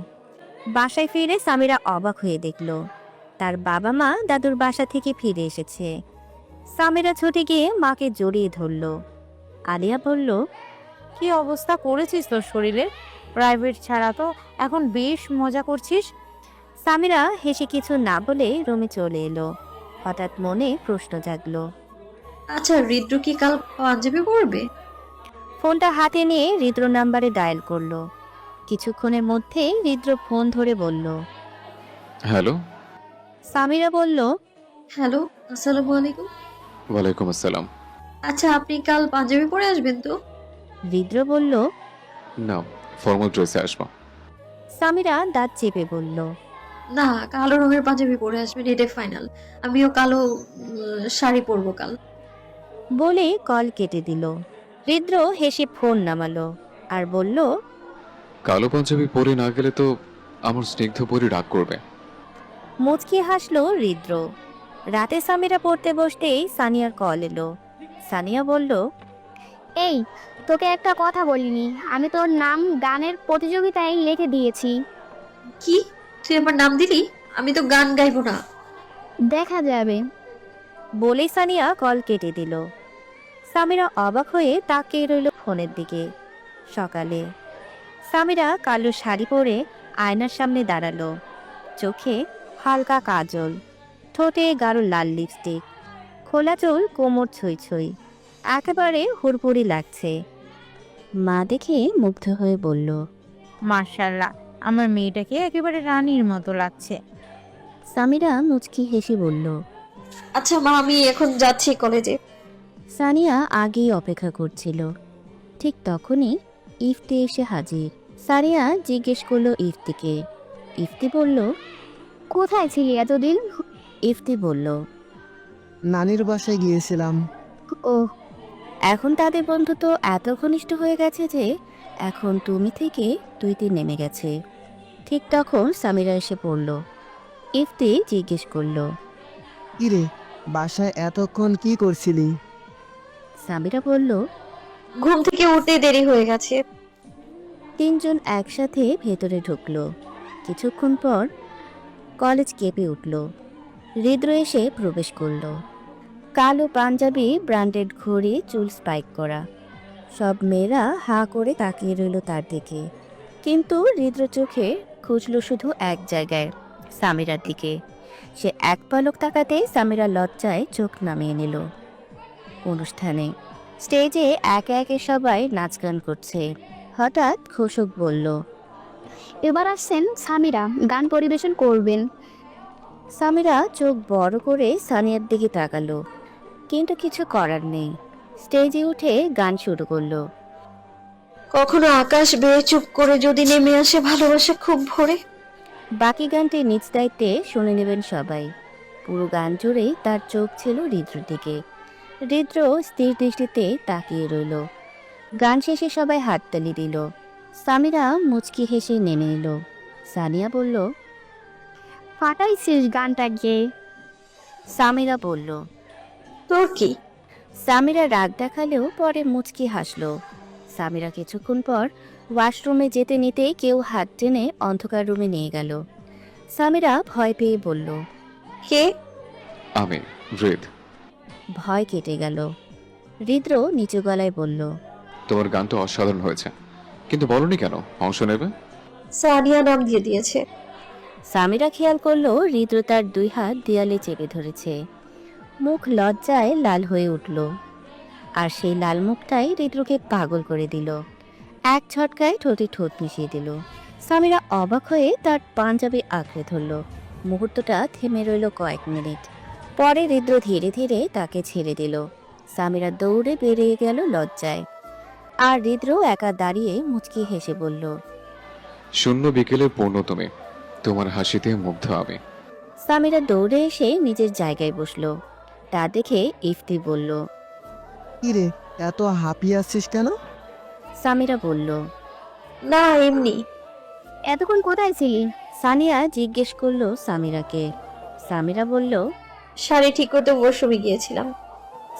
বাসায় ফিরে সামিরা অবাক হয়ে দেখল তার বাবা মা দাদুর বাসা থেকে ফিরে এসেছে। সামিরা ছুটে গিয়ে মাকে জড়িয়ে ধরল। আলিয়া বলল, কি অবস্থা করেছিস তোর শরীরের? প্রাইভেট ছাড়া তো এখন বেশ মজা করছিস। সামিরা হেসে কিছু না বলে রুমে চলে এলো। হঠাৎ মনে প্রশ্ন জাগলো। আচ্ছা, হৃদ্র কি কাল পাঞ্জাবি পরবে? ফোনটা হাতে নিয়ে হৃদ্র নাম্বারে ডায়াল করলো। কিছুক্ষণের মধ্যে হৃদ্র ফোন ধরে বলল, হ্যালো। সামিরা বলল, হ্যালো, আসসালামু আলাইকুম। ওয়ালাইকুম আসসালাম। আচ্ছা, আপনি কাল পাঞ্জাবি পরে আসবেন তো? হৃদ্র বলল। না, ফর্মাল ড্রেসে আসবো। সামিরা দাঁত চেপে বলল, না, কালো রঙের পাঞ্জাবি পরে আসবেন, এটাই ফাইনাল। আমিও কালো শাড়ি পরবো কাল। বলে কল কেটে দিল। হৃদ্র হেসে ফোন নামালো আর বলল, কালো পাঞ্জাবি পরে না গেলে তো আমার স্নিগ্ধ পরি রাগ করবে। মুচকি হাসলো হৃদ্র। রাতে সামিরা পড়তে বসতেই সানিয়ার কল এলো। সানিয়া বলল, এই, তোকে একটা কথা বলিনি, আমি তোর নাম গানের প্রতিযোগিতায় লিখে দিয়েছি। কি, তুই আমার নাম দিলি? আমি তো গান গাইবো না। দেখা যাবে। বলে সানিয়া কল কেটে দিল। সামিরা অবাক হয়ে তাকিয়ে রইল ফোনের দিকে। সকালে সামিরা কালো শাড়ি পরে আয়নার সামনে দাঁড়ালো। চোখে হালকা কাজল, ঠোঁটে গাঢ় লাল লিপস্টিক, খোলা চুল কোমর ছুঁই ছুঁই, একেবারে হুড়পুড়ি লাগছে। মা দেখে মুগ্ধ হয়ে বলল, মার্শাল্লাহ, আমার মেয়েটাকে একেবারে রানীর মতো লাগছে। সামিরা মুচকি হেসে বলল। আচ্ছা মা, আমি এখন যাচ্ছি কলেজে। সানিয়া আগেই অপেক্ষা করছিল। ঠিক তখনই ইফতি এসে হাজির। সারিয়া জিজ্ঞেস করলো ইফতিকে। ইফতি বলল, কোথায় ছিলি এতদিন? ইফতি বলল, নানির বাসায় গিয়েছিলাম। ও, এখন তাদের বন্ধুত্ব এত ঘনিষ্ঠ হয়ে গেছে যে এখন তুমি থেকে তুইতে নেমে গেছে। ঠিক তখন সামিরা এসে পড়ল। ইফতি জিজ্ঞেস করলো, কিরে, বাসায় এতক্ষণ কি করছিলি? সামিরা বলল, ঘুম থেকে উঠতে দেরি হয়ে গেছে। তিনজন একসাথে ভেতরে ঢুকলো। কিছুক্ষণ পর কলেজ কেঁপে উঠল। হৃদ্র এসে প্রবেশ করলো। কালো পাঞ্জাবি, ব্র্যান্ডেড ঘড়ি, চুল স্পাইক করা। সব মেয়েরা হাঁ করে তাকিয়ে রইল তার দিকে। কিন্তু হৃদ্র চোখে খুঁজল শুধু এক জায়গায়, সামিরার দিকে। সে এক পলক তাকাতেই সামিরা লজ্জায় চোখ নামিয়ে নিল। অনুষ্ঠানে স্টেজে একে একে সবাই নাচ গান করছে। হঠাৎ ঘোষক বলল, এবার আসছেন সামিরা, গান পরিবেশন করবেন। সামিরা চোখ বড় করে সানিয়ার দিকে তাকালো, কিন্তু কিছু করার নেই। স্টেজে উঠে গান শুরু করলো। কখনো আকাশ বেয়ে চুপ করে যদি নেমে আসে ভালোবাসা খুব ভোরে। বাকি গানটি নিজ দায়িত্বে শুনে নেবেন সবাই। পুরো গান জুড়েই তার চোখ ছিল হৃদ্রর দিকে। হৃদ্র স্থির দৃষ্টিতে তাকিয়ে রইল। গান শেষে সবাই হাততালি দিল। সামিরা মুচকি হেসে নেমে এলো। সানিয়া বলল, ফাটাইছিস গানটা গেয়ে। সামিরা বলল, তোর কি? সামিরা রাগ দেখালেও পরে মুচকি হাসলো। সামিরা কিছুক্ষণ পর ওয়াশরুমে যেতে নিতেই কেউ হাত টেনে অন্ধকার রুমে নিয়ে গেল। সামিরা ভয় পেয়ে বলল, কে? আমি হৃদ। ভয় কেটে গেল। হৃদ্র নিচু গলায় বলল, তোমার গানটা অসাধারণ হয়েছে, কিন্তু বলনি কেন অংশ নেবে? সানিয়া নাম দিয়ে দিয়েছে। সামিরা খেয়াল করলো হৃদ্র তার দুই হাত দেয়ালে চেপে ধরেছে। মুখ লজ্জায় লাল হয়ে উঠল। আর সেই লাল মুখটাই হৃদ্রকে পাগল করে দিল। এক ঝটকায় ঠোঁটে ঠোঁট মিশিয়ে দিল। সামিরা অবাক হয়ে তার পাঞ্জাবি আঁকড়ে ধরল। মুহূর্তটা থেমে রইল কয়েক মিনিট। পরে হৃদ্র ধীরে ধীরে তাকে ছেড়ে দিল। সামিরা দৌড়ে বেরিয়ে গেল লজ্জায়। আর হৃদ্র একা দাঁড়িয়ে মুচকি হেসে বলল, শূন্য বিকেলে পূর্ণ তুমি, তোমার হাসিতে মুগ্ধ আমি। সামিরা দৌড়ে এসে নিজের জায়গায় বসলো। তা দেখে ইফতি বলল, কিরে, এত হাঁপিয়ে আসছিস কেন? সামিরা বলল, না এমনি। এতক্ষণ কোথায় ছিলি? সানিয়া জিজ্ঞেস করলো সামিরাকে। সামিরা বলল, শাড়ি ঠিক করতে ওয়াশরুমে গিয়েছিলাম।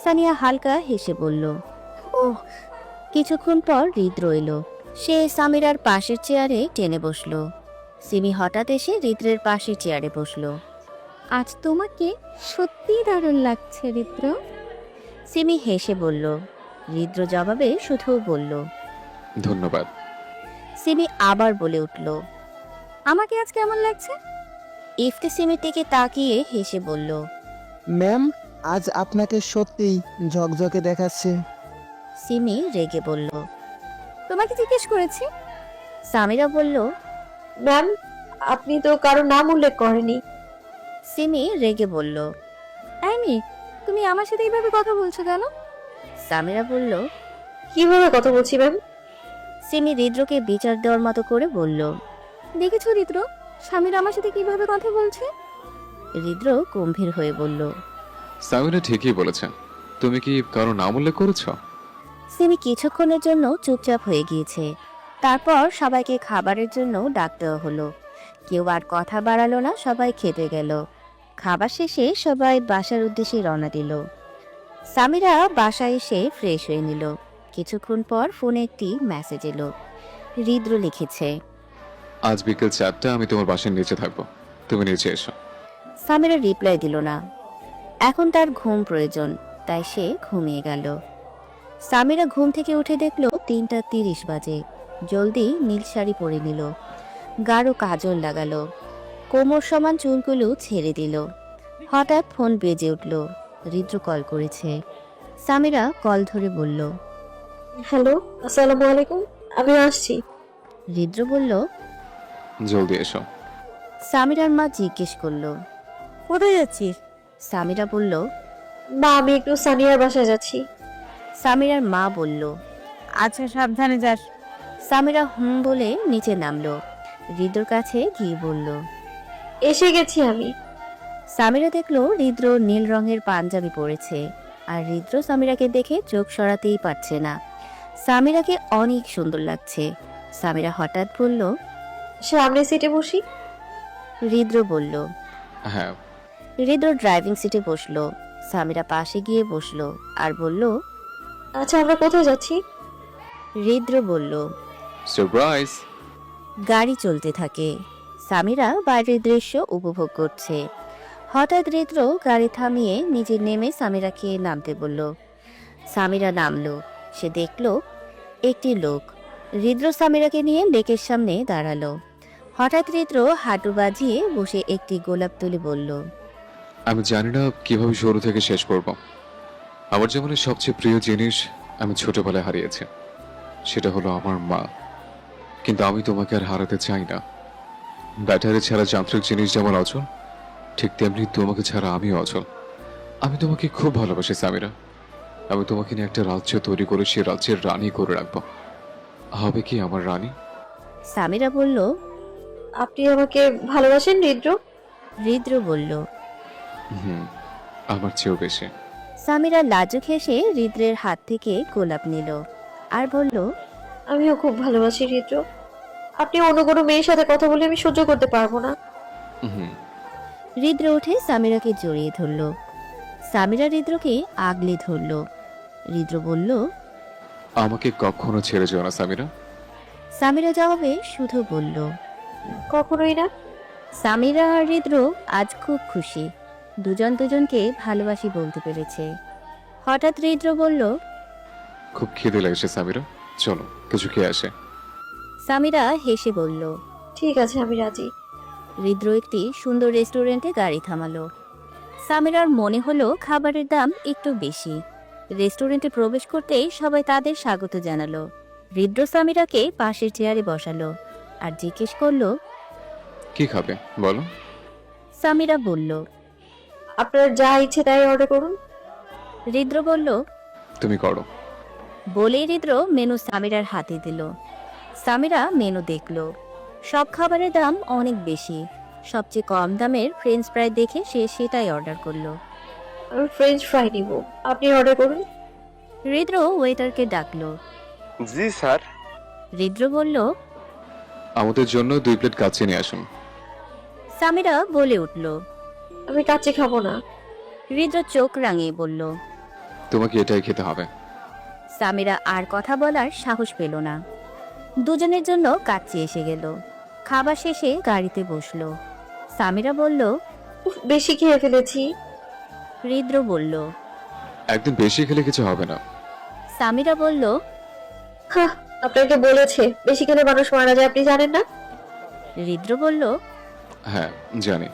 সানিয়া হালকা হেসে বলল, ও, কিছুক্ষণ পর হৃদ্র এলো। সে সামিরার পাশের চেয়ারে টেনে বসলো। সিমি হঠাৎ এসে হৃদ্রের পাশের চেয়ারে বসলো। আজ তোমাকে সত্যিই দারুণ লাগছে হৃদ্র। সিমি হেসে বলল। হৃদ্র জবাবে শুধু বলল, ধন্যবাদ। সিমি আবার বলে উঠল, আমাকে আজ কেমন লাগছে? ইফতি সিমির দিকে তাকিয়ে হেসে বলল, ম্যাম, আজ আপনাকে সত্যিই ঝকঝকে দেখাচ্ছে। সিমি রেগে বলল। তোমাকে জিজ্ঞেস করেছি। সামিরা বলল, ম্যাম, আপনি তো কারো নাম উল্লেখ করেনি। সিমি রেগে বলল। অ্যানি, তুমি আমার সাথে এইভাবে কথা বলছো কেন? সামিরা বলল। কিভাবে কথা বলছি ম্যাম? সিমি হৃদ্রকে বিচার দেওয়ার মতো করে বলল, দেখেছো হৃদ্র, স্বামীর আমার সাথে কিভাবে কথা বলছে? হৃদ্র গম্ভীর হয়ে বলল। সামিরা ঠিকই বলেছে, তুমি কি কারো নাম উল্লেখ করেছ? সিমি কিছুক্ষণের জন্য চুপচাপ হয়ে গিয়েছে। তারপর সবাইকে খাবারের জন্য ডাক দেওয়া হলো। কেউ আর কথা বাড়ালো না, সবাই খেতে গেল। খাবার শেষে সবাই বাসার উদ্দেশ্যে রওনা দিল। সামিরা বাসায় এসে ফ্রেশ হয়ে নিল। কিছুক্ষণ পর ফোনে একটি মেসেজ এলো। হৃদ্র লিখেছে, আজ বিকেল 4টা আমি তোমার বাসার নিচে থাকবো, তুমি নিচে এসো। সামিরা রিপ্লাই দিল না। এখন তার ঘুম প্রয়োজন, তাই সে ঘুমিয়ে গেল। সামিরা ঘুম থেকে উঠে দেখলো 3:30 বাজে। জলদি নীল শাড়ি পরে নিল, গাঢ় কাজল লাগালো, কোমর সমান চুলগুলো ছেড়ে দিল। হঠাৎ ফোন বেজে উঠল। হৃদ্র কল করেছে। সামিরা কল ধরে বলল, হ্যালো, আসসালামু আলাইকুম, আমি আসছি। হৃদ্র বলল। জলদি এসো। সামিরার মা জিজ্ঞেস করলো, কোথায় যাচ্ছিস? সামিরা বলল। মা, আমি একটু সানিয়ার বাসায় যাচ্ছি। সামিরার মা বলল। আচ্ছা, সাবধানে যাস। সামিরা হুম বলে নিচে নামলো। হৃদ্রর কাছে গিয়ে বলল। এসে গেছি আমি। সামিরা দেখলো হৃদ্র নীল রঙের পাঞ্জাবি পরেছে, আর হৃদ্র সামিরাকে দেখে চোখ সরাতেই পারছে না। সামিরাকে অনেক সুন্দর লাগছে। সামিরা হঠাৎ বলল। সামনে সিটে বসি। হৃদ্র বলল। হ্যাঁ। হৃদ্র ড্রাইভিং সিটে বসলো। সামিরা পাশে গিয়ে বসলো আর বলল। আচ্ছা, আমরা কোথায় যাচ্ছি? হৃদ্র বলল। সারপ্রাইজ। গাড়ি চলতে থাকে। সামিরা বাইরের দৃশ্য উপভোগ করছে। হঠাৎ হৃদ্র গাড়ি থামিয়ে নিজে নেমে সামিরাকে নামতে বলল। সামিরা নামলো। সে দেখলো একটি লোক। হৃদ্র সামিরাকে নিয়ে লেকের সামনে দাঁড়ালো। হঠাৎ হৃদ্র হাঁটু বাজিয়ে বসে একটি গোলাপ তুলে বলল। আমি জানি না কিভাবে শুরু থেকে শেষ করব। আমার জীবনের সবচেয়ে প্রিয় জিনিস আমি ছোটবেলায় হারিয়েছি, সেটা হলো আমার মা। কিন্তু আমি তোমাকে আর হারাতে চাই না। ব্যাটারি ছাড়া যান্ত্রিক জিনিস যেমন অচল, ঠিক তেমনি তোমাকে ছাড়া আমিও অচল। আমি তোমাকে খুব ভালোবাসি সামিরা। আমি তোমাকে নিয়ে একটা রাজ্য তৈরি করে সেই রাজ্যের রানী করে রাখবো। হবে কি আমার রানী? সামিরা বলল। আপনি আমাকে ভালোবাসেন হৃদ্র? হৃদ্র বলল। হুম, আমার চেয়েও বেশি। সামিরা লাজুক হেসে হৃদ্রের হাত থেকে গোলাপ নিল আর বলল। আমিও খুব ভালোবাসি হৃদ্র। আপনি অন্য কোনো মেয়ের সাথে কথা বলে আমি সহ্য করতে পারবো না। হুম। হৃদ্র উঠে সামিরাকে জড়িয়ে ধরল। সামিরা হৃদ্রকে আগলে ধরল। হৃদ্র বলল। আমাকে কখনো ছেড়ে যেও না সামিরা। সামিরা জবাবে শুধু বলল। কখনোই না। সামিরা আর হৃদ্র আজ খুব খুশি। দুজন দুজনকে ভালোবাসি বলতে পেরেছে। হঠাৎ হৃদ্র বলল। খুব খিদে লাগছে সামিরা, চলো কিছু খেয়ে আসে। সামিরা হেসে বলল। ঠিক আছে, আমি রাজি। হৃদ্র একটি সুন্দর রেস্টুরেন্টে গাড়ি থামালো। সামিরার মনে হলো খাবারের দাম একটু বেশি। রেস্টুরেন্টে প্রবেশ করতেই সবাই তাদের স্বাগত জানালো। হৃদ্র সামিরাকে পাশের চেয়ারে বসালো আর জিজ্ঞেস করলো। কি খাবে বলো? সামিরা বলল। আপনার যা ইচ্ছে তাই অর্ডার করুন। হৃদ্র বলল। তুমি করো। বলেই হৃদ্র মেনু সামিরার হাতে দিল। সামিরা মেনু দেখলো। সব খাবারের দাম অনেক বেশি। সবচেয়ে কম দামের ফ্রেঞ্চ ফ্রাই দেখে সে সেটাই অর্ডার করলো। আমি ফ্রেঞ্চ ফ্রাই নিব, আপনি অর্ডার করুন। হৃদ্র ওয়েটারকে ডাকলো। জি স্যার। হৃদ্র বলল। আমাদের জন্য 2 প্লেট কাচ্চি নিয়ে আসুন। সামিরা বলে উঠল। আমি কাচ্চি খাবো না। হৃদ্র চোখ রাঙিয়ে বলল। তোমাকে এটাই খেতে হবে। সামিরা আর কথা বলার সাহস পেল না। দুজনের জন্য কাচ্চি এসে গেল। খাবার শেষে গাড়িতে বসলো। সামিরা বলল। উফ, বেশি খেয়ে ফেলেছি। হৃদ্র বলল। একদিন বেশি খেলে কিছু হবে না। সামিরা বলল। হ্যাঁ, আপনাকে বলেছে বেশি খেলে মানুষ মারা যায়, আপনি জানেন না? হৃদ্র বলল। হ্যাঁ জানি।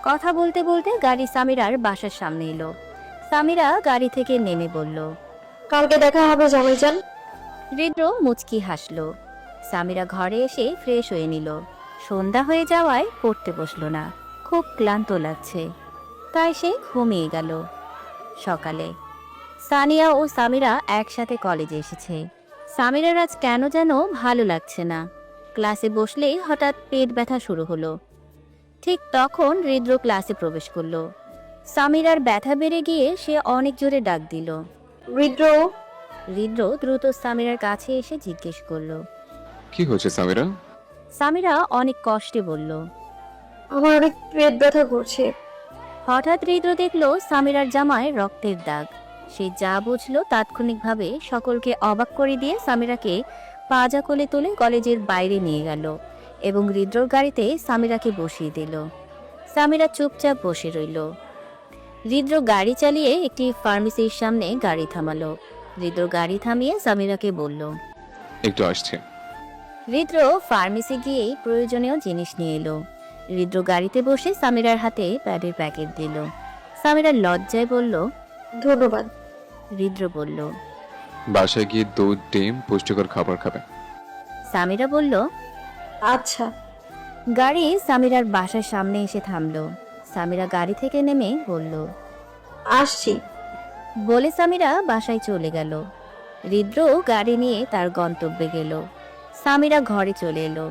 কথা বলতে বলতে গাড়ি সামিরার বাসার সামনে এলো। সামিরা গাড়ি থেকে নেমে বলল। কালকে দেখা হবে জামাইজান। হৃদ্র মুচকি হাসলো। সামিরা ঘরে এসে ফ্রেশ হয়ে নিল। সন্ধ্যা হয়ে যাওয়ায় পড়তে বসলো না। খুব ক্লান্ত লাগছে, তাই সে ঘুমিয়ে গেল। সকালে সানিয়া ও সামিরা একসাথে কলেজে এসেছে। সামিরার আজ কেন যেন ভালো লাগছে না। ক্লাসে বসলেই হঠাৎ পেট ব্যথা শুরু হলো। ঠিক তখন হৃদ্র ক্লাসে প্রবেশ করলো। সামিরার ব্যথা বেড়ে গিয়ে সে অনেক জোরে ডাক দিল। হৃদ্র। হৃদ্র দ্রুত সামিরার কাছে এসে জিজ্ঞেস করলো। কি হয়েছে সামিরা? সামিরা অনেক কষ্টে বলল। আমার অনেক পেট ব্যথা করছে। হঠাৎ হৃদ্র দেখলো সামিরার জামায় রক্তের দাগ। সে যা বুঝলো তাৎক্ষণিকভাবে সকলকে অবাক করে দিয়ে সামিরাকে পাজা কোলে তুলে কলেজের বাইরে নিয়ে গেল এবং হৃদ্রর গাড়িতে সামিরাকে বসিয়ে দিল। সামিরা চুপচাপ বসে রইল। হৃদ্র গাড়ি চালিয়ে একটি ফার্মেসির সামনে গাড়ি থামালো। হৃদ্র গাড়ি থামিয়ে সামিরাকে বলল। একটু আসছে। হৃদ্র ফার্মেসি গিয়েই প্রয়োজনীয় জিনিস নিয়ে এলো। হৃদ্র গাড়িতে বসে সামিরার হাতে প্যাডের প্যাকেট দিল। সামিরা লজ্জায় বলল। ধন্যবাদ। হৃদ্র বলল। বাসায় গিয়ে দুধ, ডিম, পুষ্টিকর খাবার খাবে। সামিরা বলল। আচ্ছা। গাড়ি সামিরার বাসার সামনে এসে থামলো। সামিরা গাড়ি থেকে নেমে বলল। আসছি। বলে সামিরা বাসায় চলে গেল। হৃদ্র গাড়ি নিয়ে তার গন্তব্যে গেল। সামিরা ঘরে চলে এলো।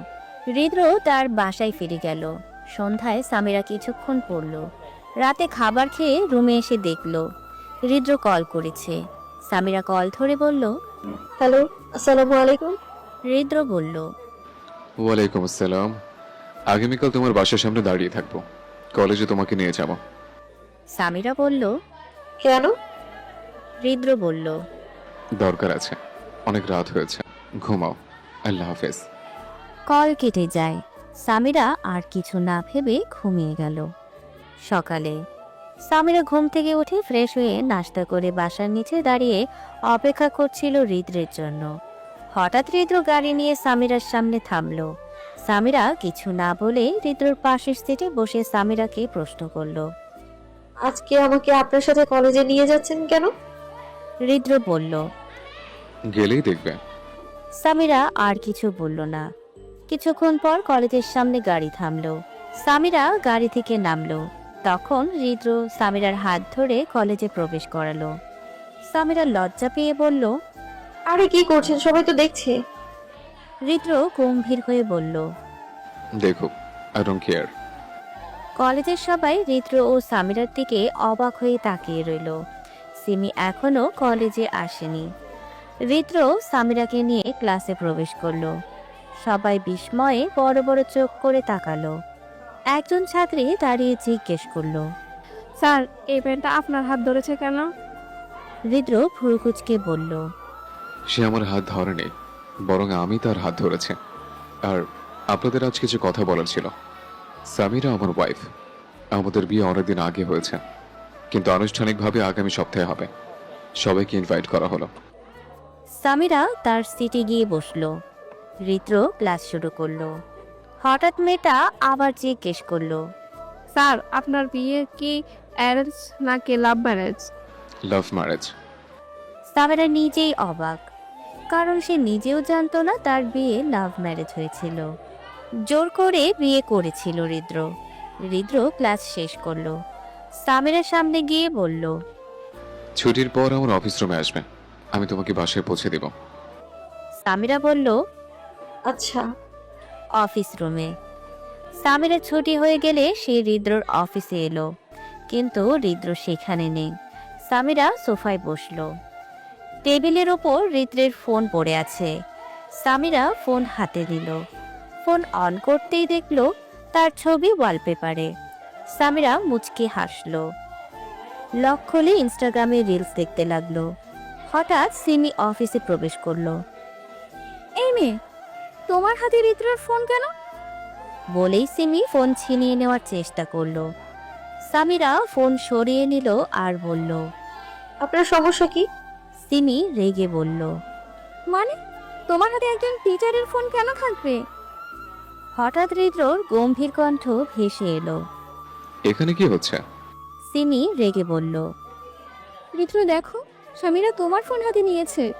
হৃদ্র তার বাসায় ফিরে গেল। সন্ধ্যায় সামিরা কিছুক্ষণ পড়ল। রাতে খাবার খেয়ে রুমে এসে দেখল হৃদ্র কল করেছে। সামিরা কল ধরে বলল। হ্যালো, আসসালামু আলাইকুম। হৃদ্র বলল। ওয়ালাইকুম আসসালাম। আগামীকাল তোমার বাসার সামনে দাঁড়িয়ে থাকবো, কলেজে তোমাকে নিয়ে যাব। সামিরা বলল। কেন? হৃদ্র বলল। দরকার আছে, অনেক রাত হয়েছে, ঘুমাও। আল্লাহ হাফেজ। কল কেটে যায়। সামিরা আর কিছু না ভেবে ঘুমিয়ে গেল। সকালে সামিরা ঘুম থেকে উঠে ফ্রেশ হয়ে নাস্তা করে বাসার নিচে দাঁড়িয়ে অপেক্ষা করছিল হৃদ্রের জন্য। হঠাৎ হৃদ্র গাড়ি নিয়ে সামিরার সামনে থামলো। সামিরা কিছু না বলে হৃদ্রর পাশের সিটে বসে সামিরাকে প্রশ্ন করলো। আজকে আমাকে আপনার সাথে কলেজে নিয়ে যাচ্ছেন কেন? হৃদ্র বলল। গেলেই দেখবে। সামিরা আর কিছু বলল না। কিছুক্ষণ পর কলেজের সামনে গাড়ি থামলো। সামিরা গাড়ি থেকে নামলো। তখন হৃদ্র সামিরার হাত ধরে কলেজে প্রবেশ করালো। সামিরা লজ্জা পেয়ে বলল। আরে কি করছেন, সবাই তো দেখছে। হৃদ্র গম্ভীর হয়ে বলল। দেখো, আই ডোন্ট কেয়ার। কলেজের সবাই হৃদ্র ও সামিরার দিকে অবাক হয়ে তাকিয়ে রইল। সিমি এখনো কলেজে আসেনি। হৃদ্র সামিরাকে নিয়ে ক্লাসে প্রবেশ করলো। সবাই বিস্ময়ে বড় বড় চোখ করে তাকালো। একজন ছাত্রী দাঁড়িয়ে জিজ্ঞেস করলো। স্যার, এই পেনটা আপনার হাত ধরেছে কেন? হৃদ্র ভুরুকুচকে বলল। সে আমার হাত ধরেনি, বরং আমি তার হাত ধরেছি। আর আপনাদের আজ কিছু কথা বলার ছিল। সামিরা আমার ওয়াইফ। আমাদের বিয়ে অনেকদিন আগে হয়েছে, কিন্তু আনুষ্ঠানিকভাবে আগামী সপ্তাহে হবে। সবাইকে ইনভাইট করা হলো। সামিরা তার সিটে গিয়ে বসলো। হৃদ্র ক্লাস শুরু করলো। হঠাৎ মেয়েটা আবার জিজ্ঞেস করলো। স্যার, আপনার বিয়ে কি অ্যারেঞ্জ নাকি love marriage? Love marriage. Samira নিজেই অবাক, কারণ সে নিজেও জানতো না তার বিয়ে লাভ ম্যারেজ হয়েছিল। জোর করে বিয়ে করেছিল হৃদ্র। হৃদ্র ক্লাস শেষ করলো। সামিরার সামনে গিয়ে বলল। ছুটির পর আমার অফিস রুমে আসবে, আমি তোমাকে বাসায় পৌঁছে দেব। সামিরা বলল। আচ্ছা। অফিস রুমে সামিরা ছুটি হয়ে গেলে সে হৃদ্রর অফিসে এলো, কিন্তু হৃদ্র সেখানে নেই। সামিরা সোফায় বসলো। টেবিলের ওপর হৃদ্রের ফোন পড়ে আছে। সামিরা ফোন হাতে দিল। ফোন অন করতেই দেখলো তার ছবি ওয়ালপেপারে। সামিরা মুচকি হাসলো। লক খুলে ইনস্টাগ্রামে রিলস দেখতে লাগলো। হঠাৎ সিমি অফিসে প্রবেশ করলো। এই মেয়ে, তোমার হাতে হৃদ্রর ফোন কেন? বলেই সিমি ফোন ছিনিয়ে নেওয়ার চেষ্টা করলো। সামিরা ফোন সরিয়ে নিল আর বলল। আপনার সমস্যা কি? সিমি রেগে বলল। মানে, তোমার হাতে একজন টিচারের ফোন কেন থাকবে? হঠাৎ হৃদ্রর গম্ভীর কণ্ঠ ভেসে এলো। এখানে কি হচ্ছে? সিমি রেগে বলল। হৃদ্র দেখো, সামিরা তোমার ফোন হাতে নিয়েছে।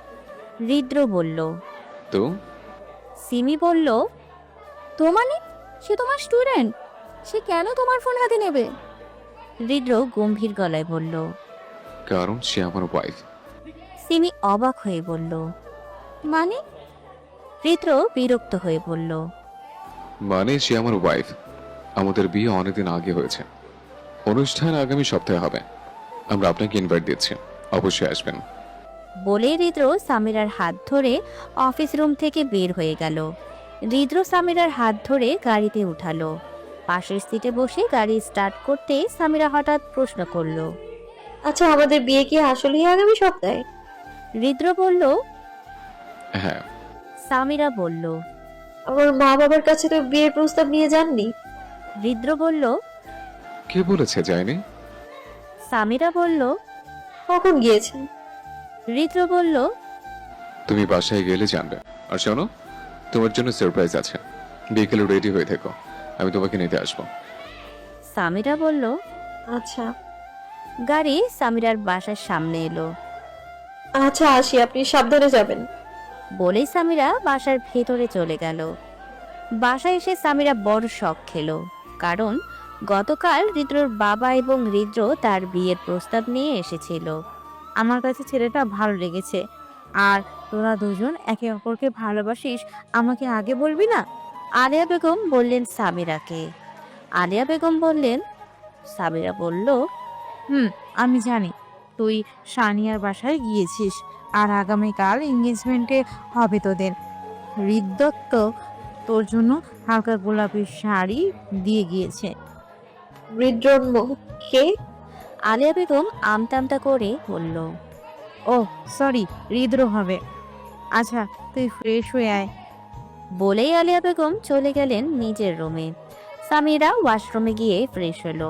হৃদ্র বলল। তো সিমি বলল। তো মানে, সে তোমার স্টুডেন্ট, সে কেন তোমার ফোন হাতে নেবে? হৃদ্র গম্ভীর গলায় বলল। কারণ সে আমার ওয়াইফ। সিমি অবাক হয়ে বলল। মানে? হৃদ্র বিরক্ত হয়ে বলল। মানে সে আমার ওয়াইফ। আমাদের বিয়ে অনেকদিন আগে হয়েছে। অনুষ্ঠান আগামী সপ্তাহে হবে। আমরা আপনাকে ইনভাইট দিচ্ছি, অবশ্যই আসবেন। বলে হৃদ্র সামিরার হাত ধরে অফিস রুম থেকে বের হয়ে গেল। হৃদ্র সামিরার হাত ধরে গাড়িতে উঠালো। পাশের সিটে বসে গাড়ি স্টার্ট করতে সামিরা হঠাৎ প্রশ্ন করলো। আচ্ছা, আমাদের বিয়ে কি আসলেই আগামী সপ্তাহে? হৃদ্র বলল। হ্যাঁ। সামিরা বলল। আমার মা বাবার কাছে তো বিয়ের প্রস্তাব নিয়ে যাননি। হৃদ্র বলল। কে বলেছে যায়নি? সামিরা বলল। কখন গিয়েছেন? হৃদ্র বলল, তুমি বাসায় গেলে জানবে। আর শোনো, তোমার জন্য সারপ্রাইজ আছে। বিকেলে রেডি হয়ে থেকো, আমি তোমাকে নিতে আসবো। সামিরা বলল। আচ্ছা গাড়ি সামিরার বাসার সামনে এলো। আচ্ছা, আসি, আপনি সাবধানে যাবেন। বলেই সামিরা বাসার ভেতরে চলে গেল। বাসায় এসে সামিরা বড় শক খেলো, কারণ গতকাল হৃদ্রর বাবা এবং হৃদ্র তার বিয়ের প্রস্তাব নিয়ে এসেছিল। আমার কাছে ছেলেটা ভালো লেগেছে। আর তোরা দুজন একে অপরকে ভালোবাসিস, আমাকে আগে বলবি না? আলিয়া বেগম বললেন সামিরাকে। আলিয়া বেগম বললেন। সামিরা বলল, আমি জানি তুই সানিয়ার বাসায় গিয়েছিস, আর আগামীকাল এঙ্গেজমেন্টে হবে তোদের। হৃদত্ত তোর জন্য হালকা গোলাপি শাড়ি দিয়ে গিয়েছে। হৃদজন্ম কে? আলিয়া বেগম আমতা আমতা করে বলল। ও সরি, হৃদ্র হবে। আচ্ছা তুই ফ্রেশ হয়ে আয়। বলেই আলিয়া বেগম চলে গেলেন নিজের রুমে। সামিরা ওয়াশরুমে গিয়ে ফ্রেশ হলো,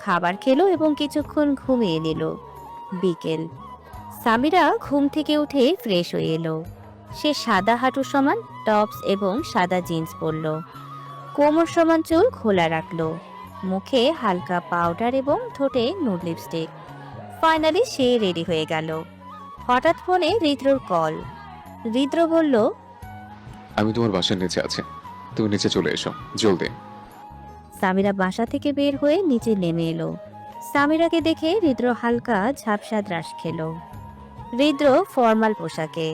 খাবার খেলো এবং কিছুক্ষণ ঘুমিয়ে নিল। বিকেল। সামিরা ঘুম থেকে উঠে ফ্রেশ হয়ে এলো। সে সাদা হাঁটু সমান টপস এবং সাদা জিন্স পরল, কোমর সমান চুল খোলা রাখলো, মুখে হালকা পাউডার এবং ঠোঁটে নুড লিপস্টিক। ফাইনালি সে রেডি হয়ে গেল। হঠাৎ ফোনে হৃদ্রর কল। হৃদ্র বলল, আমি তোমার বাসার নিচে আছি, তুমি নিচে চলে এসো জলদি। সামিরা বাসা থেকে বের হয়ে নিচে নেমে এলো। সামিরাকে দেখে হৃদ্র হালকা ঝাপসা দ্রাস খেলো। হৃদ্র ফর্মাল পোশাকে,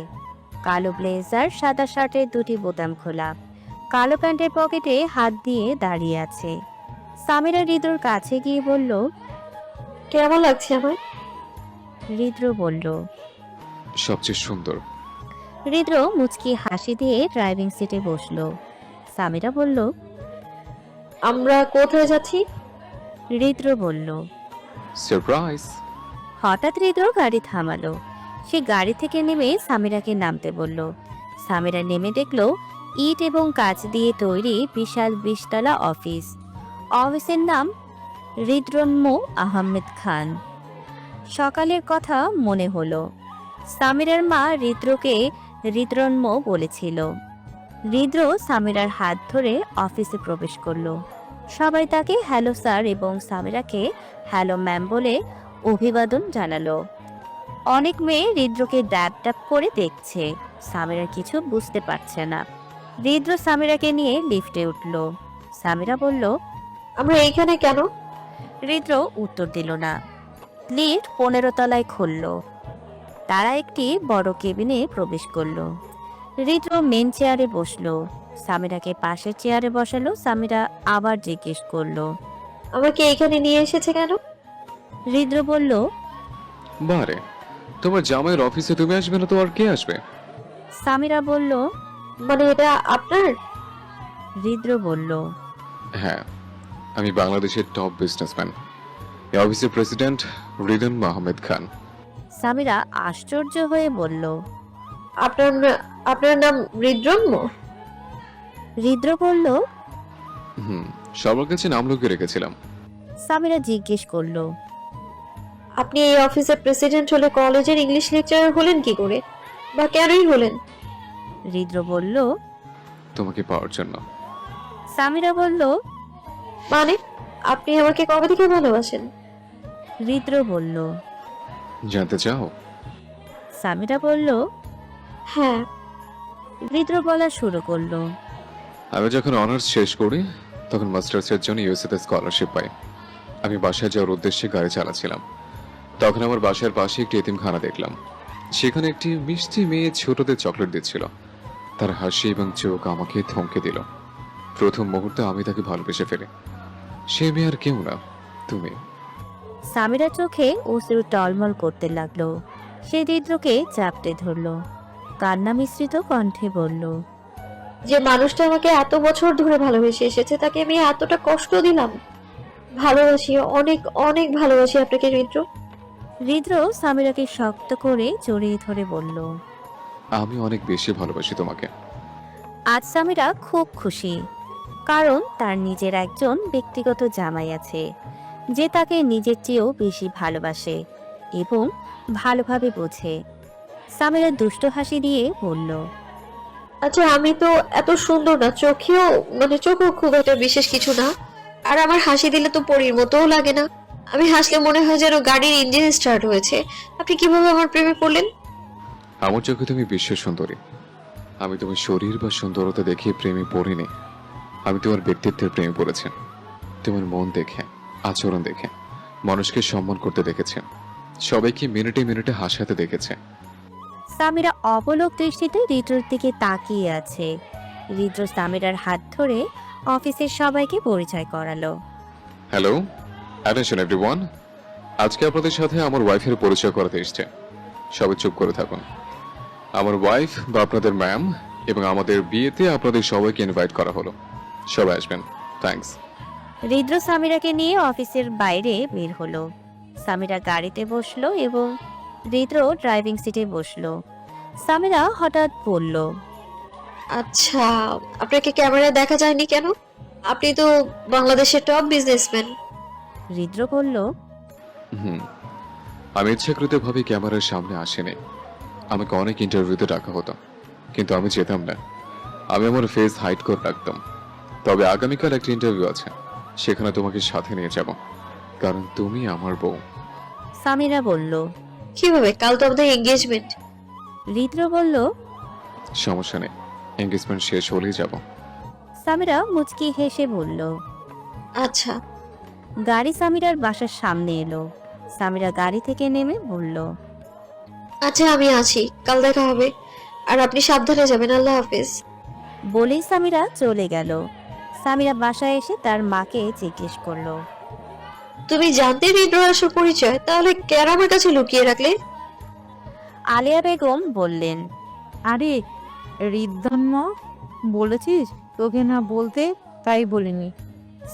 কালো ব্লেজার, সাদা শার্টের দুটি বোতাম খোলা, কালো প্যান্টের পকেটে হাত দিয়ে দাঁড়িয়ে আছে। সামিরা হৃদ্রর কাছে গিয়ে বলল, কেমন লাগছে আমার? হৃদ্র বলল। সবচেয়ে সুন্দর। হৃদ্র মুচকি হাসি দিয়ে ড্রাইভিং সিটে বসলো। সামিরা বলল, আমরা কোথায় যাচ্ছি? হৃদ্র বলল। সারপ্রাইজ। হঠাৎ হৃদ্র গাড়ি থামালো। সে গাড়ি থেকে নেমে সামিরাকে নামতে বলল। সামিরা নেমে দেখলো ইট এবং কাঁচ দিয়ে তৈরি বিশাল 20 তলা অফিস। অফিসের নাম হৃদ্রন্ম আহমেদ খান। সকালের কথা মনে হলো। সামিরার মা হৃদ্রকে হৃদ্রন্ম বলেছিল। হৃদ্র সামিরার হাত ধরে অফিসে প্রবেশ করলো। সবাই তাকে হ্যালো স্যার এবং সামিরাকে হ্যালো ম্যাম বলে অভিবাদন জানালো। অনেক মেয়ে হৃদ্রকে ড্যাব ড্যাব করে দেখছে। সামিরা কিছু বুঝতে পারছে না। হৃদ্র সামিরাকে নিয়ে লিফটে উঠল। সামিরা বলল, আমরা এইখানে কেন? হৃদ্র উত্তর দিল না। লিফট 15 তলায় খুলল। তারা একটি বড় কেবিনে প্রবেশ করলো। হৃদ্র মেন চেয়ারে বসলো। সামিরাকে পাশের চেয়ারে বসালো। সামিরা আবার জিজ্ঞেস করলো, আমাকে এইখানে নিয়ে এসেছে কেন? হৃদ্র বলল, বারে, তোমার জামাইয়ের অফিসে তুমি আসবে না তো আর কে আসবে? সামিরা বলল। মানে এটা আপনার? হৃদ্র বলল, হ্যাঁ, আমি বাংলাদেশের টপ বিজনেসম্যান, এই অফিসের প্রেসিডেন্ট হৃদন আহমেদ খান। সামিরা আশ্চর্য হয়ে বলল, আপনার নাম হৃদজন্ম? হৃদ্র বলল। সবার কাছে নাম লুকিয়ে রেখেছিলাম। সামিরা জিজ্ঞেস করলো, আপনি এই অফিসের প্রেসিডেন্ট হলে কলেজের ইংলিশ লেকচারার হলেন কি করে, বা কেনই হলেন? হৃদ্র বলল, তোমাকে পাওয়ার জন্য। সামিরা বলল, মানে আপনি আমাকে কবে থেকে ভালোবাসেন? হৃদ্র বলল। জানতে চাও? সামিরা বলল, হ্যাঁ। হৃদ্র বলা শুরু করলো। আমি যখন অনার্স শেষ করি তখন মাস্টার্সের জন্য ইউএসএতে স্কলারশিপ পাই। আমি বাসায় যাওয়ার উদ্দেশ্যে গাড়ি চালাচ্ছিলাম। তখন আমার বাসার পাশে একটি এতিমখানা দেখলাম। সেখানে একটি মিষ্টি মেয়ে ছোটদের চকলেট দিচ্ছিল। তার হাসি এবং চোখ আমাকে থমকে দিল। প্রথম মুহূর্তে আমি তাকে ভালোবেসে ফেলি। সে মেয়ে আর কেউ না, তুমি। সামিরা চোখে অশ্রু টলমল করতে লাগলো। সে হৃদ্রকে চাপটে ধরলো, কান্না মিশ্রিত কণ্ঠে বলল, যে মানুষটা আমাকে এত বছর ধরে ভালোবেসে এসেছে তাকে আমি এতটা কষ্ট দিলাম? ভালোবাসি, অনেক অনেক ভালোবাসি আপনাকে হৃদ্র। হৃদ্র সামিরাকে শক্ত করে জড়িয়ে ধরে বলল, আমি অনেক বেশি ভালোবাসি তোমাকে। আজ সামিরা খুব খুশি, কারণ তার নিজের একজন ব্যক্তিগত জামাই আছে যে তাকে নিজের চেয়েও বেশি ভালোবাসে এবং ভালোভাবে বোঝে। সামিরা দুষ্ট হাসি দিয়ে বলল, আচ্ছা আমি তো এত সুন্দর না, চোখেও মানে চোখও খুব একটা বিশেষ কিছু না। আর আমার হাসি দিলে তো পরীর মতোও লাগে না। আমি হাসলে মনে হয় যেন গাড়ির ইঞ্জিন স্টার্ট হয়েছে। আপনি কিভাবে আমার প্রেমে পড়লেন? আমার চোখে তুমি বিশ্ব সুন্দরী। আমি তোমার শরীর বা সুন্দরতা দেখে প্রেমে পড়িনি, আমি তোমার ব্যক্তিত্বের প্রেমে পড়েছি। তোমার মন দেখে, আচরণ দেখে, মানুষকে সম্মান করতে দেখেছে, সবাইকে মিনিটে মিনিটে হাসাতে দেখেছে। সামিরা অবলোক দৃষ্টিতে হৃদ্রর দিকে তাকিয়ে আছে। হৃদ্র সামিরার হাত ধরে অফিসের সবাইকে পরিচয় করালো। হ্যালো, অ্যাটেনশন এভরিওয়ান, আজকে আপনাদের সাথে আমার ওয়াইফের পরিচয় করাতে এসেছে। সবাই চুপ করে থাকুন। আমার ওয়াইফ বা আপনাদের ম্যাম, এবং আমাদের বিয়েতে আপনাদের সবাইকে ইনভাইট করা হলো। সবাই আসবেন, থ্যাঙ্কস। হৃদ্র সামিরাকে নিয়ে অফিসের বাইরে বের হলো। সামিরা গাড়িতে বসলো এবং হৃদ্র ড্রাইভিং সিটে বসলো। সামিরা হঠাৎ বলল, আচ্ছা, আপনাকে ক্যামেরায় দেখা যায়নি কেন? আপনি তো বাংলাদেশের টপ বিজনেসম্যান। হৃদ্র বলল, আমি ইচ্ছাকৃতভাবে ক্যামেরার সামনে আসিনি। আমাকে অনেক ইন্টারভিউতে ডাকা হতো, কিন্তু আমি যেতাম না। আমি আমার ফেস হাইড করে রাখতাম। তবে আগামীকাল একটা ইন্টারভিউ আছে, সেখানে তোমাকে সাথে নিয়ে যাব, কারণ তুমি আমার বউ। সামিরা বলল। কিভাবে? কাল তো আমাদের এঙ্গেজমেন্ট। হৃদ্র বলল, সমস্যা নেই, এঙ্গেজমেন্ট শেষ হলেই যাব। সামিরা মুচকি হেসে বলল। আচ্ছা। গাড়ি সামিরার বাসার সামনে এলো। সামিরা গাড়ি থেকে নেমে বলল, আচ্ছা আমি আছি, কাল দেখা হবে। আর আপনি সাবধানে যাবেন। আল্লাহ হাফেজ। বলেই সামিরা চলে গেল। সামিরা বাসায় এসে তার মাকে জিজ্ঞেস করলো, তুমি জানতে হৃদ্র আসল পরিচয়, তাহলে কেন আমার কাছে লুকিয়ে রাখলে? আলিয়া বেগম বললেন, আরে হৃদধন্য, বলেছিস তোকে না বলতে, তাই বলিনি।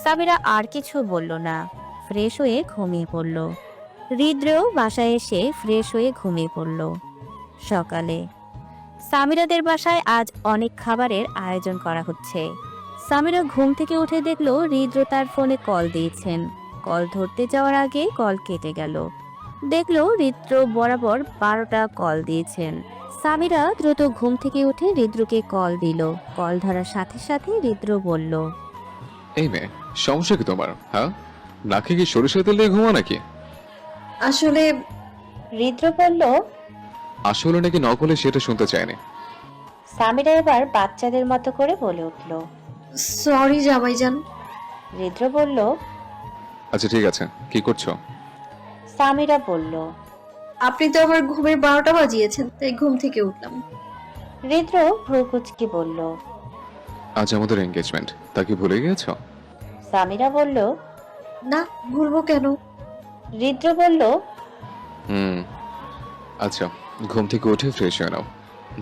সামিরা আর কিছু বলল না, ফ্রেশ হয়ে ঘুমিয়ে পড়ল। হৃদ্রও বাসায় এসে ফ্রেশ হয়ে ঘুমিয়ে পড়ল। সকালে সামিরাদের বাসায় আজ অনেক খাবারের আয়োজন করা হচ্ছে। সামিরা ঘুম থেকে উঠে দেখলো হৃদ্র তার ফোনে কল দিয়েছেন। কল ধরতে যাওয়ার আগে কল কেটে গেল। দেখলো হৃদ্র বরাবর 12টা কল দিয়েছেন। সামিরা দ্রুত ঘুম থেকে উঠে হৃদ্রকে কল দিল। কল ধরার সাথে সাথে হৃদ্র বলল, এই মেয়ে, সমস্যা কি তোমার? হ্যাঁ, নাকি কি সরিষার তেল দিয়ে ঘুমা নাকি? আসলে হৃদ্র বলল। আসলে নাকি নকলে সেটা শুনতে চায়নি। সামিরা এবার বাচ্চাদের মতো করে বলে উঠল, সরি জামাইজান। হৃদ্র বলল। আচ্ছা ঠিক আছে, কি করছো? সামিরা বলল। আপনি তো আমার ঘুমের 12টা বাজিয়েছেন, তাই ঘুম থেকে উঠলাম। হৃদ্র ভ্রুকুচকে বলল, আজ আমাদের এঙ্গেজমেন্ট, তা কি ভুলে গিয়েছো? সামিরা বলল। না, ভুলবো কেন? হৃদ্র বলল। আচ্ছা, ঘুম থেকে উঠে ফ্রেশ হয়ে নাও,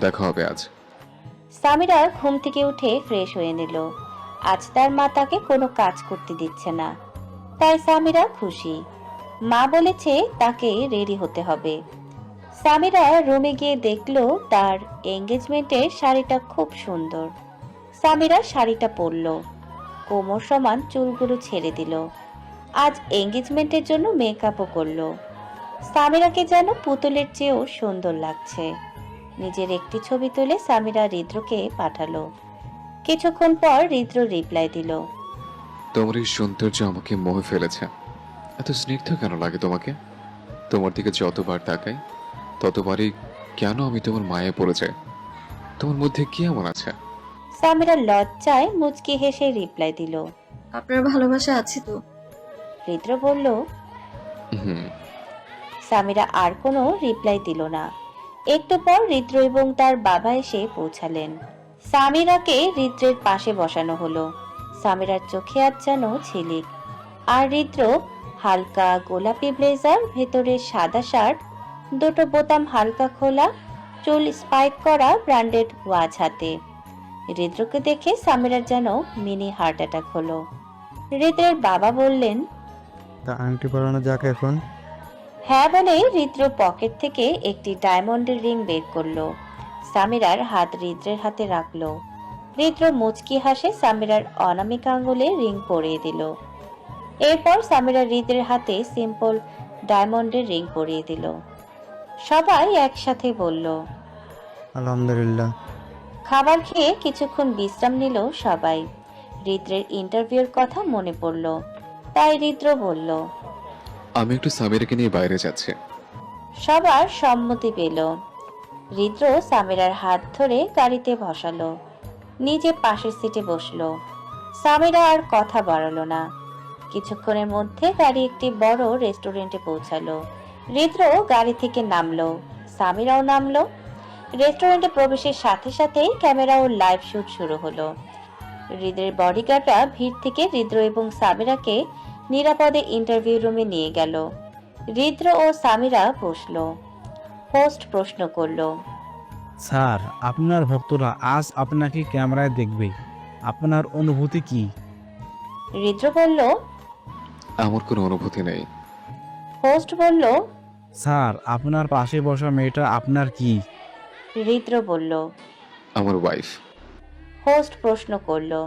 দেখা হবে আজ। সামিরা ঘুম থেকে উঠে ফ্রেশ হয়ে নিল। আজ তার মা তাকে কোনো কাজ করতে দিচ্ছে না, তাই সামিরা খুশি। মা বলেছে তাকে রেডি হতে হবে। সামিরা রুমে গিয়ে দেখলো তার এঙ্গেজমেন্টের শাড়িটা খুব সুন্দর। সামিরা শাড়িটা পরল, কোমর সমান চুলগুলো ছেড়ে দিল। আজ এঙ্গেজমেন্টের জন্য মেকআপও করলো। সামিরাকে যেন পুতুলের চেয়েও সুন্দর লাগছে। নিজের একটি ছবি তুলে সামিরা হৃদ্রকে পাঠালো। কিছুক্ষণ পর হৃদ্র রিপ্লাই দিল, তোমার এই সৌন্দর্য আমাকে মোহে ফেলেছে। এত স্নিগ্ধ কেন লাগে তোমাকে? তোমার দিকে যতবার তাকাই ততবারই কেন আমি তোমার মায়ে পড়ে যাই। তোমার মধ্যে কি এমন আছে? সামিরা লজ্জায় মুচকি হেসে রিপ্লাই দিল, আপনার ভালোবাসা আছে তো। হৃদ্র বলল। হুম। সামিরা আর কোনো রিপ্লাই দিল না। একটু পর হৃদ্র এবং তার বাবা এসে পৌঁছালেন। সামিরাকে হৃদ্রের পাশে বসানো হলো। সামিরার চোখে আজ যেন ঝিলিক। আর হৃদ্র হালকা গোলাপি ব্লেজার, ভেতরে সাদা শার্ট, দুটো বোতাম হালকা খোলা, চুল স্পাইক করা, ব্র্যান্ডেড ওয়াচ হাতে। হৃদ্রকে দেখে সামিরার যেন মিনি হার্ট অ্যাটাক হলো। হৃদ্রের বাবা বললেন, তা আংটি পরানো যাক এখন। হ্যাঁ বলে হৃদ্র পকেট থেকে একটি ডায়মন্ডের রিং বের করলো। সামিরার হাত হৃদ্রের হাতে রাখলো। হৃদ্র মুচকি হাসে সামিরার অনামিকা আঙ্গুলে রিং পরিয়ে দিল। এরপর সামিরা হৃদ্রের হাতে সিম্পল ডায়মন্ডের রিং পরিয়ে দিল। সবাই একসাথে বলল। আলহামদুলিল্লাহ। খাবার খেয়ে কিছুক্ষণ বিশ্রাম নিল সবাই। হৃদ্রের ইন্টারভিউর কথা মনে পড়ল, তাই হৃদ্র বলল। আমি একটু সামিরাকে নিয়ে বাইরে যাচ্ছি। সবার সম্মতি পেল। হৃদ্র সামিরার হাত ধরে গাড়িতে বসালো, নিজে পাশের সিটে বসলো। সামিরা আর কথা বাড়ালো না। কিছুক্ষণের মধ্যে গাড়ি একটি বড় রেস্টুরেন্টে পৌঁছালো। হৃদ্র গাড়ি থেকে নামলো, সামিরাও নামলো। রেস্টুরেন্টে প্রবেশের সাথে সাথেই ক্যামেরা ও লাইভ শুট শুরু হলো। হৃদ্রের বডিগার্ডরা ভিড় থেকে হৃদ্র এবং সামিরাকে নিরাপদে ইন্টারভিউ রুমে নিয়ে গেল। হৃদ্র ও সামিরা বসলো। হোস্ট প্রশ্ন করলো। স্যার, আপনার ভক্তরা আজ আপনাকে ক্যামেরায় দেখবে, আপনার অনুভূতি কি? হৃদ্র বলল, আমার কোনো অনুভূতি নেই। হোস্ট বলল, স্যার, আপনার পাশে বসা মেয়েটা আপনার কি? হৃদ্র বলল। আমার ওয়াইফ। হোস্ট প্রশ্ন করলো।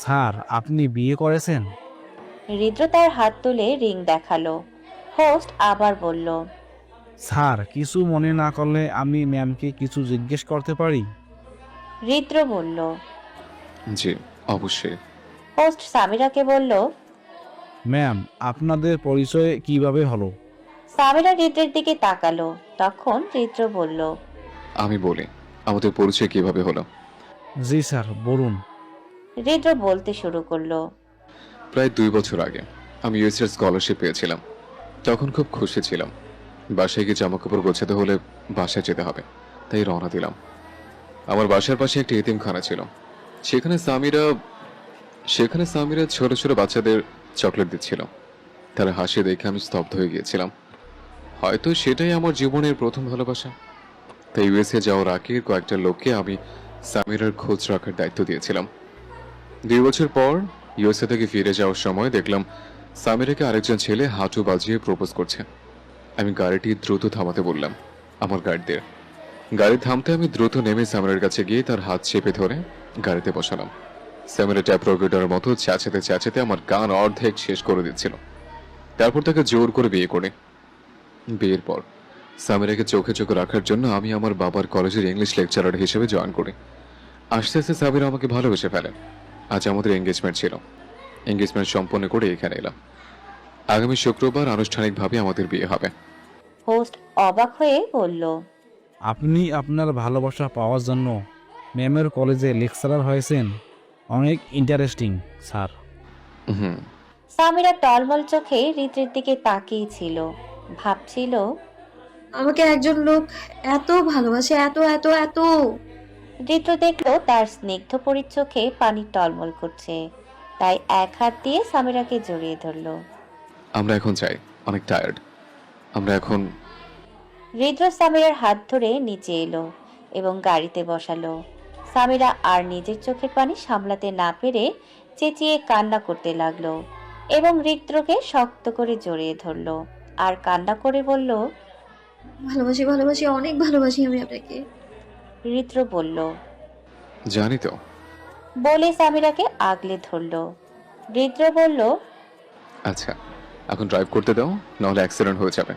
স্যার, আপনি বিয়ে করেছেন? হৃদ্র তার হাত তুলে রিং দেখালো। হোস্ট আবার বলল। স্যার, কিছু মনে না করলে আমি ম্যামকে কিছু জিজ্ঞেস করতে পারি? হৃদ্র বলল। জি, অবশ্যই। হোস্ট সামিরাকে বলল। ম্যাম, আপনাদের পরিচয় কিভাবে হলো? সামিরা হৃদ্রের দিকে তাকালো। তখন হৃদ্র বলল। আমি বলি, আমাদের পরিচয় কিভাবে হলো। জি স্যার, বলুন। হৃদ্র বলতে শুরু করলো। প্রায় 2 বছর আগে আমি ইউএসএর স্কলারশিপ পেয়েছিলাম। তখন খুব খুশি ছিলাম। বাসায় গিয়ে জামাকাপড় গোছাতে হলে বাসায় যেতে হবে, তাই রওনা দিলাম। আমার বাসার পাশে একটি এতিমখানা ছিল। সেখানে সামিরা ছোট ছোট বাচ্চাদের চকলেট দিচ্ছিল। তার হাসি দেখে আমি স্তব্ধ হয়ে গিয়েছিলাম। হয়তো সেটাই আমার জীবনের প্রথম ভালোবাসা। তাই ইউএসএ যাওয়ার আগে কয়েকটা লোককে আমি সামিরার খোঁজ রাখার দায়িত্ব দিয়েছিলাম। 2 বছর পর ইউএসএ থেকে ফিরে যাওয়ার সময় দেখলাম সামিরাকে আরেকজন ছেলে হাঁটু বাজিয়ে প্রপোজ করছে। আমি গাড়িটি দ্রুত থামাতে বললাম আমার গার্ডদের। গাড়ি থামতে আমি দ্রুত নেমে সামিরার কাছে গিয়ে তার হাত চেপে ধরে গাড়িতে বসালাম। সামিরা ট্যাপ রকেটের মতো চেঁচাতে চেঁচাতে আমার গান অর্ধেক শেষ করে দিচ্ছিল। তারপর তাকে জোর করে বিয়ে করে। বিয়ের পর সামিরাকে চোখে চোখে রাখার জন্য আমি আমার বাবার কলেজের ইংলিশ লেকচারার হিসেবে জয়েন করি। আস্তে আস্তে সামিরা আমাকে ভালোবেসে ফেলে। আজ আমাদের এঙ্গেজমেন্ট ছিল। এঙ্গেজমেন্ট সম্পন্ন করে এখানে এলাম। আগামী শুক্রবার আনুষ্ঠানিকভাবে আমাদের বিয়ে হবে। হোস্ট অবাক হয়ে বলল। আপনি আপনার ভালোবাসা পাওয়ার জন্য ম্যামের কলেজে লেকচারার হয়েছেন? অনেক ইন্টারেস্টিং স্যার। হুম। সামিরা টলমল চোখে হৃদ্রের দিকে তাকিয়ে ছিল, ভাবছিল আমাকে একজন লোক এত ভালোবাসে, এত এত এত। হৃদ্র দেখলো তার স্নিগ্ধ পরিচোখে পানি টলমল করছে, তাই এক হাত দিয়ে সামিরাকে জড়িয়ে ধরলো। আমরা এখন চাই, অনেক টায়ার্ড। আমরা এখন। হৃদ্র সামিরার হাত ধরে নিচে এলো এবং গাড়িতে বসালো। সামিরা আর নিজের চোখের পানি সামলাতে না পেরে চেঁচিয়ে কান্না করতে লাগলো এবং হৃদ্রকে শক্ত করে জড়িয়ে ধরলো আর কান্না করে বলল, ভালোবাসি ভালোবাসি, অনেক ভালোবাসি আমি আপনাকে। হৃদ্র বলল। জানি তো। বলে সামিরাকে আগলে ধরলো। হৃদ্র বলল, আচ্ছা, এখন ড্রাইভ করতে দাও, নাহলে অ্যাক্সিডেন্ট হয়ে যাবে।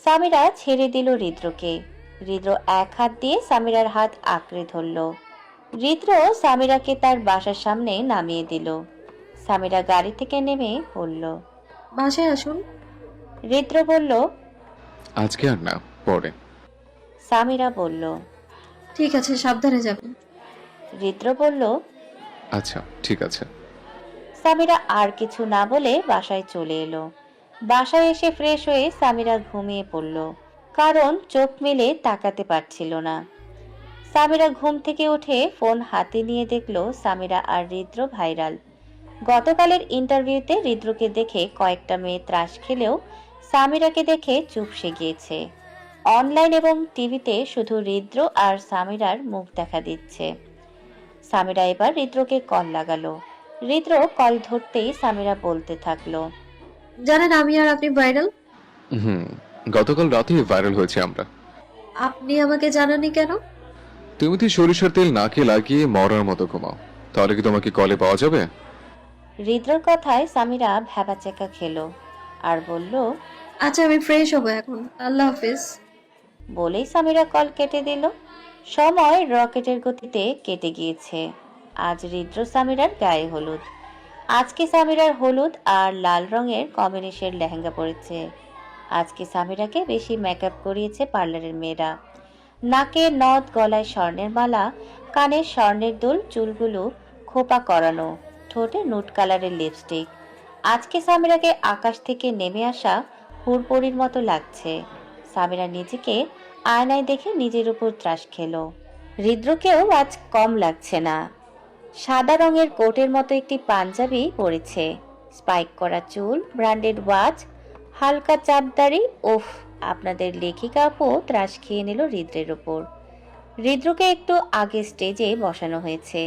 সামিরা ছেড়ে দিল হৃদ্রকে। হৃদ্র এক হাত দিয়ে সামিরার হাত আঁকড়ে ধরল। হৃদ্র সামিরাকে তার বাসার সামনে নামিয়ে দিল। সামিরা গাড়ি থেকে নেমে বলল, বাসায় আসুন। হৃদ্র বলল, আজকে আর না, পরে। সামিরা বলল, ঠিক আছে, সাবধানে যাবেন। হৃদ্র বলল, আচ্ছা ঠিক আছে। সামিরা আর কিছু না বলে বাসায় চলে এলো। বাসায় এসে ফ্রেশ হয়ে সামিরা ঘুমিয়ে পড়ল, কারণ চোখ মেলে তাকাতে পারছিল না। সামিরা ঘুম থেকে উঠে ফোন হাতে নিয়ে দেখলো সামিরা আর হৃদ্র ভাইরাল। গতকালের ইন্টারভিউতে হৃদ্রকে দেখে কয়েকটা মেয়ে ত্রাস খেলেও সামিরাকে দেখে চুপসে গিয়েছে। অনলাইন এবং টিভিতে শুধু হৃদ্র আর সামিরার মুখ দেখা দিচ্ছে। সামিরা এবার হৃদ্রকে কল লাগালো। হৃদ্র কল ধরতেই সামিরা বলতে থাকলো, জানেন আমি আর আপনি ভাইরাল। হুম, গতকাল রাতেই ভাইরাল হয়েছে আমরা। আপনি আমাকে জানাননি কেন? তুমি তো সরিষার তেল নাকে লাগিয়ে মরার মতো ঘুমাও, তাহলে কি তোমাকে কলে পাওয়া যাবে? হৃদ্রর কথায় সামিরা ভ্যাবাচেকা খেলো আর বলল, আচ্ছা আমি ফ্রেশ হবো এখন, আল্লাহ হাফিজ। বলেই সামিরা কল কেটে দিল। সময় রকেটের গতিতে কেটে গিয়েছে। আজ হৃদ্র সামিরার গায়ে হলুদ। আজকে সামিরার হলুদ আর লাল রঙের কম্বিনেশন লেহেঙ্গা পরেছে। আজকে সামিরাকে বেশি মেকআপ করিয়েছে পার্লারের মেয়েরা। নাকে নথ, গলায় স্বর্ণের মালা, কানে স্বর্ণের দুল, চুলগুলো খোপা করানো, ঠোঁটে নুট কালারের লিপস্টিক। আজকে সামিরাকে আকাশ থেকে নেমে আসা হুড়পড়ির মতো লাগছে। সামিরা নিজেকে আয়নায় দেখে নিজের উপর ত্রাস খেলো। হৃদ্রকেও আজ কম লাগছে না। সাদা রঙের কোটের মতো একটি পাঞ্জাবি পরেছে, স্পাইক করা চুল, ব্র্যান্ডেড ওয়াচ, হালকা চাপদাড়ি। ওফ, আপনাদের লেখিকা আপু ত্রাস খেয়ে নিল হৃদ্রের ওপর। হৃদ্রকে একটু আগে স্টেজে বসানো হয়েছে।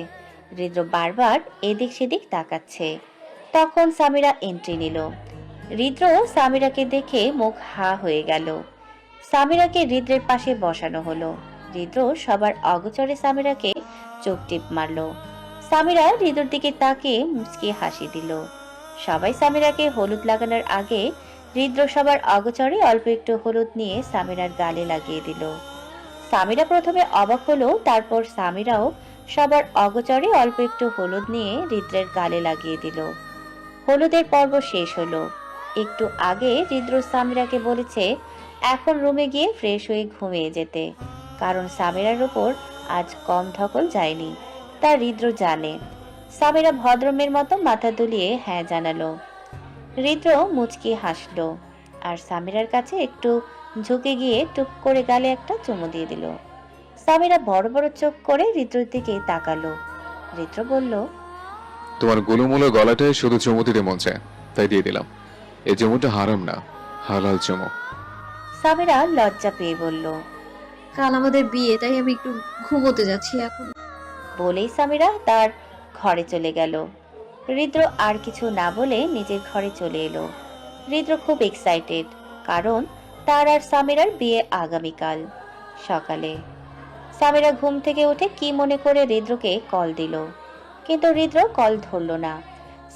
হৃদ্র বারবার এদিক সেদিক তাকাচ্ছে। তখন সামিরা এন্ট্রি নিল। হৃদ্র সামিরাকে দেখে মুখ হা হয়ে গেল। সামিরাকে হৃদ্রের পাশে বসানো হলো। হৃদ্র সবার অগোচরে সামিরাকে চোখ টিপ মারলো। সামিরা হৃদ্রর দিকে তাকিয়ে মুচকি হাসি দিল। সবাই সামিরাকে হলুদ লাগানোর আগে হৃদ্র সবার অগোচরে অল্প একটু হলুদ নিয়ে সামিরার গালে লাগিয়ে দিল। সামিরা প্রথমে অবাক হলো, তারপর সামিরাও সবার অগোচরে অল্প একটু হলুদ নিয়ে হৃদ্রের গালে লাগিয়ে দিল। হলুদের পর্ব শেষ হলো। একটু আগে হৃদ্র সামিরাকে বলেছে এখন রুমে গিয়ে ফ্রেশ হয়ে ঘুমিয়ে যেতে, কারণ সামিরার উপর আজ কম ধকল যায়নি, তা হৃদ্র জানে। সামিরা ভদ্রমের মতো মাথা দুলিয়ে হ্যাঁ জানালো। হৃদ্র মুচকি হাসলো আর সামিরার কাছে একটু ঝুঁকে গিয়ে টুক করে গালে একটা চুমু দিয়ে দিল। সামিরা বড় বড় চোখ করে হৃদ্রর দিকে তাকালো। হৃদ্র বলল, তোমার গোলুমুলো গলাটায় শুধু চুমু দিতে মন চায়, তাই দিয়ে দিলাম। এই চুমুটা হারাম না, হালাল চুমু। সামিরা লজ্জা পেয়ে বলল। কাল আমাদের বিয়ে, তাই আমি একটু ঘুমোতে যাচ্ছি এখন। বলেই সামিরা তার ঘরে চলে গেল। হৃদ্র আর কিছু না বলে নিজের ঘরে চলে এলো। হৃদ্র খুব এক্সাইটেড, কারণ তার আর সামিরার বিয়ে আগামীকাল সকালে। সামিরা ঘুম থেকে উঠে কি মনে করে হৃদ্রকে কল দিল, কিন্তু হৃদ্র কল ধরল না।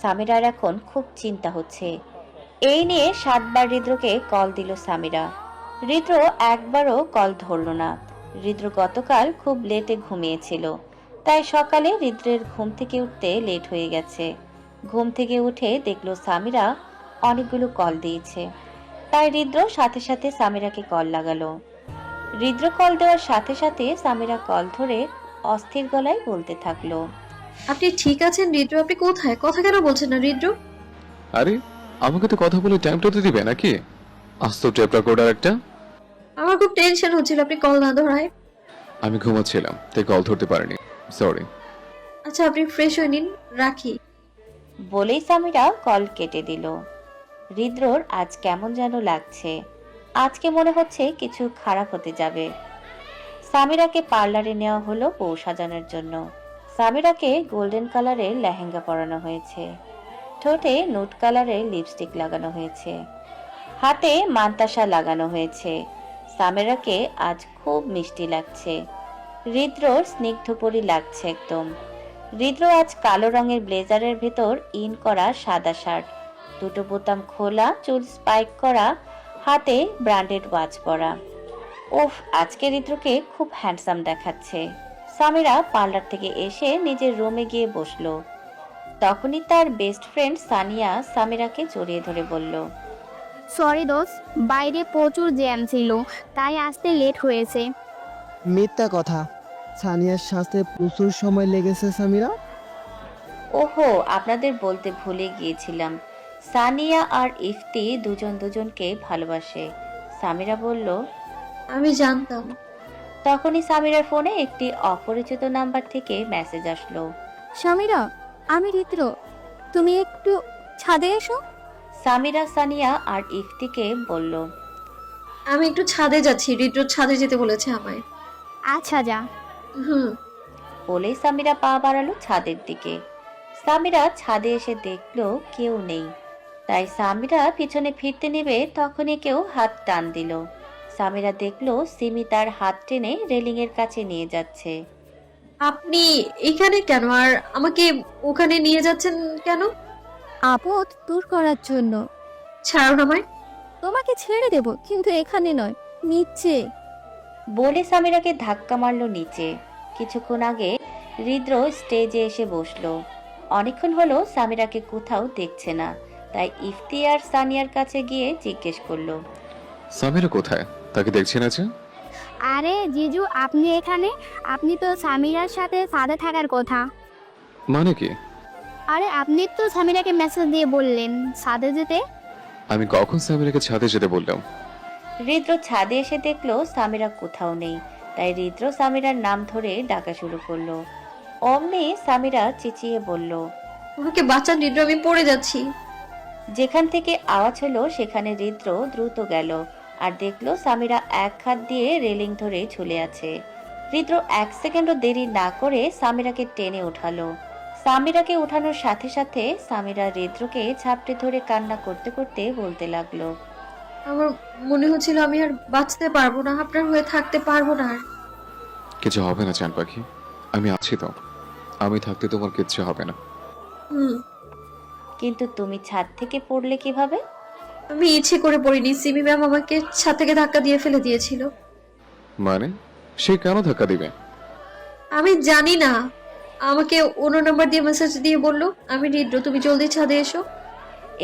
সামিরার এখন খুব চিন্তা হচ্ছে। এই নিয়ে 7 বার হৃদ্রকে কল দিল সামিরা। হৃদ্র একবারও কল ধরল না। হৃদ্র গতকাল খুব লেটে ঘুমিয়েছিল, তাই সকালে হৃদ্রের ঘুম থেকে উঠতে লেট হয়ে গেছে। ঘুম থেকে উঠে দেখলো সামিরা অনেকগুলো কল দিয়েছে, তাই হৃদ্র সাথে সাথে সামিরাকে কল লাগালো। হৃদ্র কল দেওয়ার সাথে সাথে সামিরা কল ধরে অস্থির গলায় বলতে থাকলো, আপনি ঠিক আছেন হৃদ্র? আপনি কোথায়? কথা কেন বলছেন না হৃদ্র? আরে আমাকে তো কথা বলে টাইমটা তো দিবে নাকি? আস্ত টেপ রেকর্ডার একটা। আমার খুব টেনশন হচ্ছিল আপনি কল না ধরায়। আমি ঘুমাচ্ছিলাম, তাই কল ধরতে পারিনি, সরি। আচ্ছা আপনি ফ্রেশ হয়ে নিন, রাখি। বলেই সামিরা কল কেটে দিল। হৃদ্রর আজ কেমন যেন লাগছে। আজকে মনে হচ্ছে কিছু খারাপ হতে যাবে। সামিরাকে পার্লারে নেওয়া হলো বউ সাজানোর জন্য। সামিরাকে গোল্ডেন কালারের লেহেঙ্গা পরানো হয়েছে, ঠোঁটে নুট কালারের লিপস্টিক লাগানো হয়েছে, হাতে মান্তাসা লাগানো হয়েছে। সামিরাকে আজ খুব মিষ্টি লাগছে। হৃদ্রর স্নিগ্ধপরি লাগছে একদম। হৃদ্র আজ কালো রঙের ব্লেজারের ভেতর ইন করা সাদা শার্ট, দুটো বোতাম খোলা, চুল স্পাইক করা, হাতে ব্র্যান্ডেড ওয়াচ পরা। ওফ, আজকে হৃদ্রকে খুব হ্যান্ডসাম দেখাচ্ছে। সামিরা পার্লার থেকে এসে নিজের রুমে গিয়ে বসলো। তখনই তার বেস্ট ফ্রেন্ড সানিয়া সামিরাকে জড়িয়ে ধরে বলল, সরি দোস্ত, বাইরে প্রচুর জ্যাম ছিল, তাই আসতে লেট হয়েছে। মিথ্যা কথা, সানিয়ার সাথে প্রচুর সময় লেগেছে সামিরা। ওহো, আপনাদের বলতে ভুলে গিয়েছিলাম, সানিয়া আর ইফতি দুজন দুজনকে ভালোবাসে। সামিরা বলল। আমি জানতাম। তখনই সামিরার ফোনে একটি অপরিচিত নাম্বার থেকে মেসেজ আসলো। সামিরা, আমি হৃদ্র, তুমি একটু ছাদে এসো। সামিরা সানিয়া আর ইফতিকে বলল, আমি একটু ছাদে যাচ্ছি, হৃদ্র ছাদে যেতে বলেছে আমায়। আচ্ছা যা। বলেই সামিরা পা বাড়ালো ছাদের দিকে। সামিরা ছাদে এসে দেখলো কেউ নেই, তাই সামিরা পিছনে ফিরতে নেবে তখনই কেউ হাত টান দিল। সামিরা দেখলো সিমি তার হাত টেনে রেলিং এর কাছে নিয়ে যাচ্ছে। আপনি এখানে কেন, আর আমাকে ওখানে নিয়ে যাচ্ছেন কেন? আপদ দূর করার জন্য। ছাড়ুন আমায়। তোমাকে ছেড়ে দেব, কিন্তু এখানে নয়, নিচে। বলে সামিরাকে ধাক্কা মারলো নিচে। কিছুক্ষণ আগে হৃদ্র স্টেজে এসে বসলো। অনেকক্ষণ হলো সামিরাকে কোথাও দেখছে না, তাই ইফতিয়ার সানিয়ার কাছে গিয়ে জিজ্ঞেস করলো, সামিরা কোথায়? তাকে দেখছি না যে। আরে জিজু, আপনি এখানে? আপনি তো সামিরার সাথে সাথে থাকার কথা। মানে কি? আরে আপনি তো সামিরাকে মেসেজ দিয়ে বললেন সাথে যেতে। আমি কখন সামিরাকে ছাদে যেতে বললাম? হৃদ্র ছাদে এসে দেখলো সামিরা কোথাও নেই, তাই হৃদ্র সামিরার নাম ধরে ডাকা শুরু করলো। অমনি সামিরা চেঁচিয়ে বলল, আমাকে বাঁচান হৃদ্র, আমি পড়ে যাচ্ছি। যেখান থেকে আওয়াজ হলো সেখানে হৃদ্র দ্রুত গেল আর দেখলো সামিরা এক হাত দিয়ে রেলিং ধরে ঝুলে আছে। হৃদ্র এক সেকেন্ডও দেরি না করে সামিরাকে টেনে উঠালো। সামিরাকে উঠানোর সাথে সাথে সামিরা হৃদ্রকে ঝাপটে ধরে কান্না করতে করতে বলতে লাগলো, আমার মনে হচ্ছিল আমি আর বাঁচতে পারবো না, আপনার হয়ে থাকতে পারবো না আর। কিছু হবে না চান পাখি, আমি আছি তো। আমি থাকতে তোমার কিচ্ছু হবে না। কিন্তু তুমি ছাদ থেকে পড়লে কিভাবে? আমি ইচ্ছে করে পড়িনি, সিমি ম্যাম আমাকে ছাদ থেকে ধাক্কা দিয়ে ফেলে দিয়েছিল। মানে সে কেন ধাক্কা দিবে? আমি জানি না, আমাকে অন্য নাম্বার দিয়ে মেসেজ দিয়ে বললো, আমি হৃদ্র, তুমি জলদি ছাদে এসো।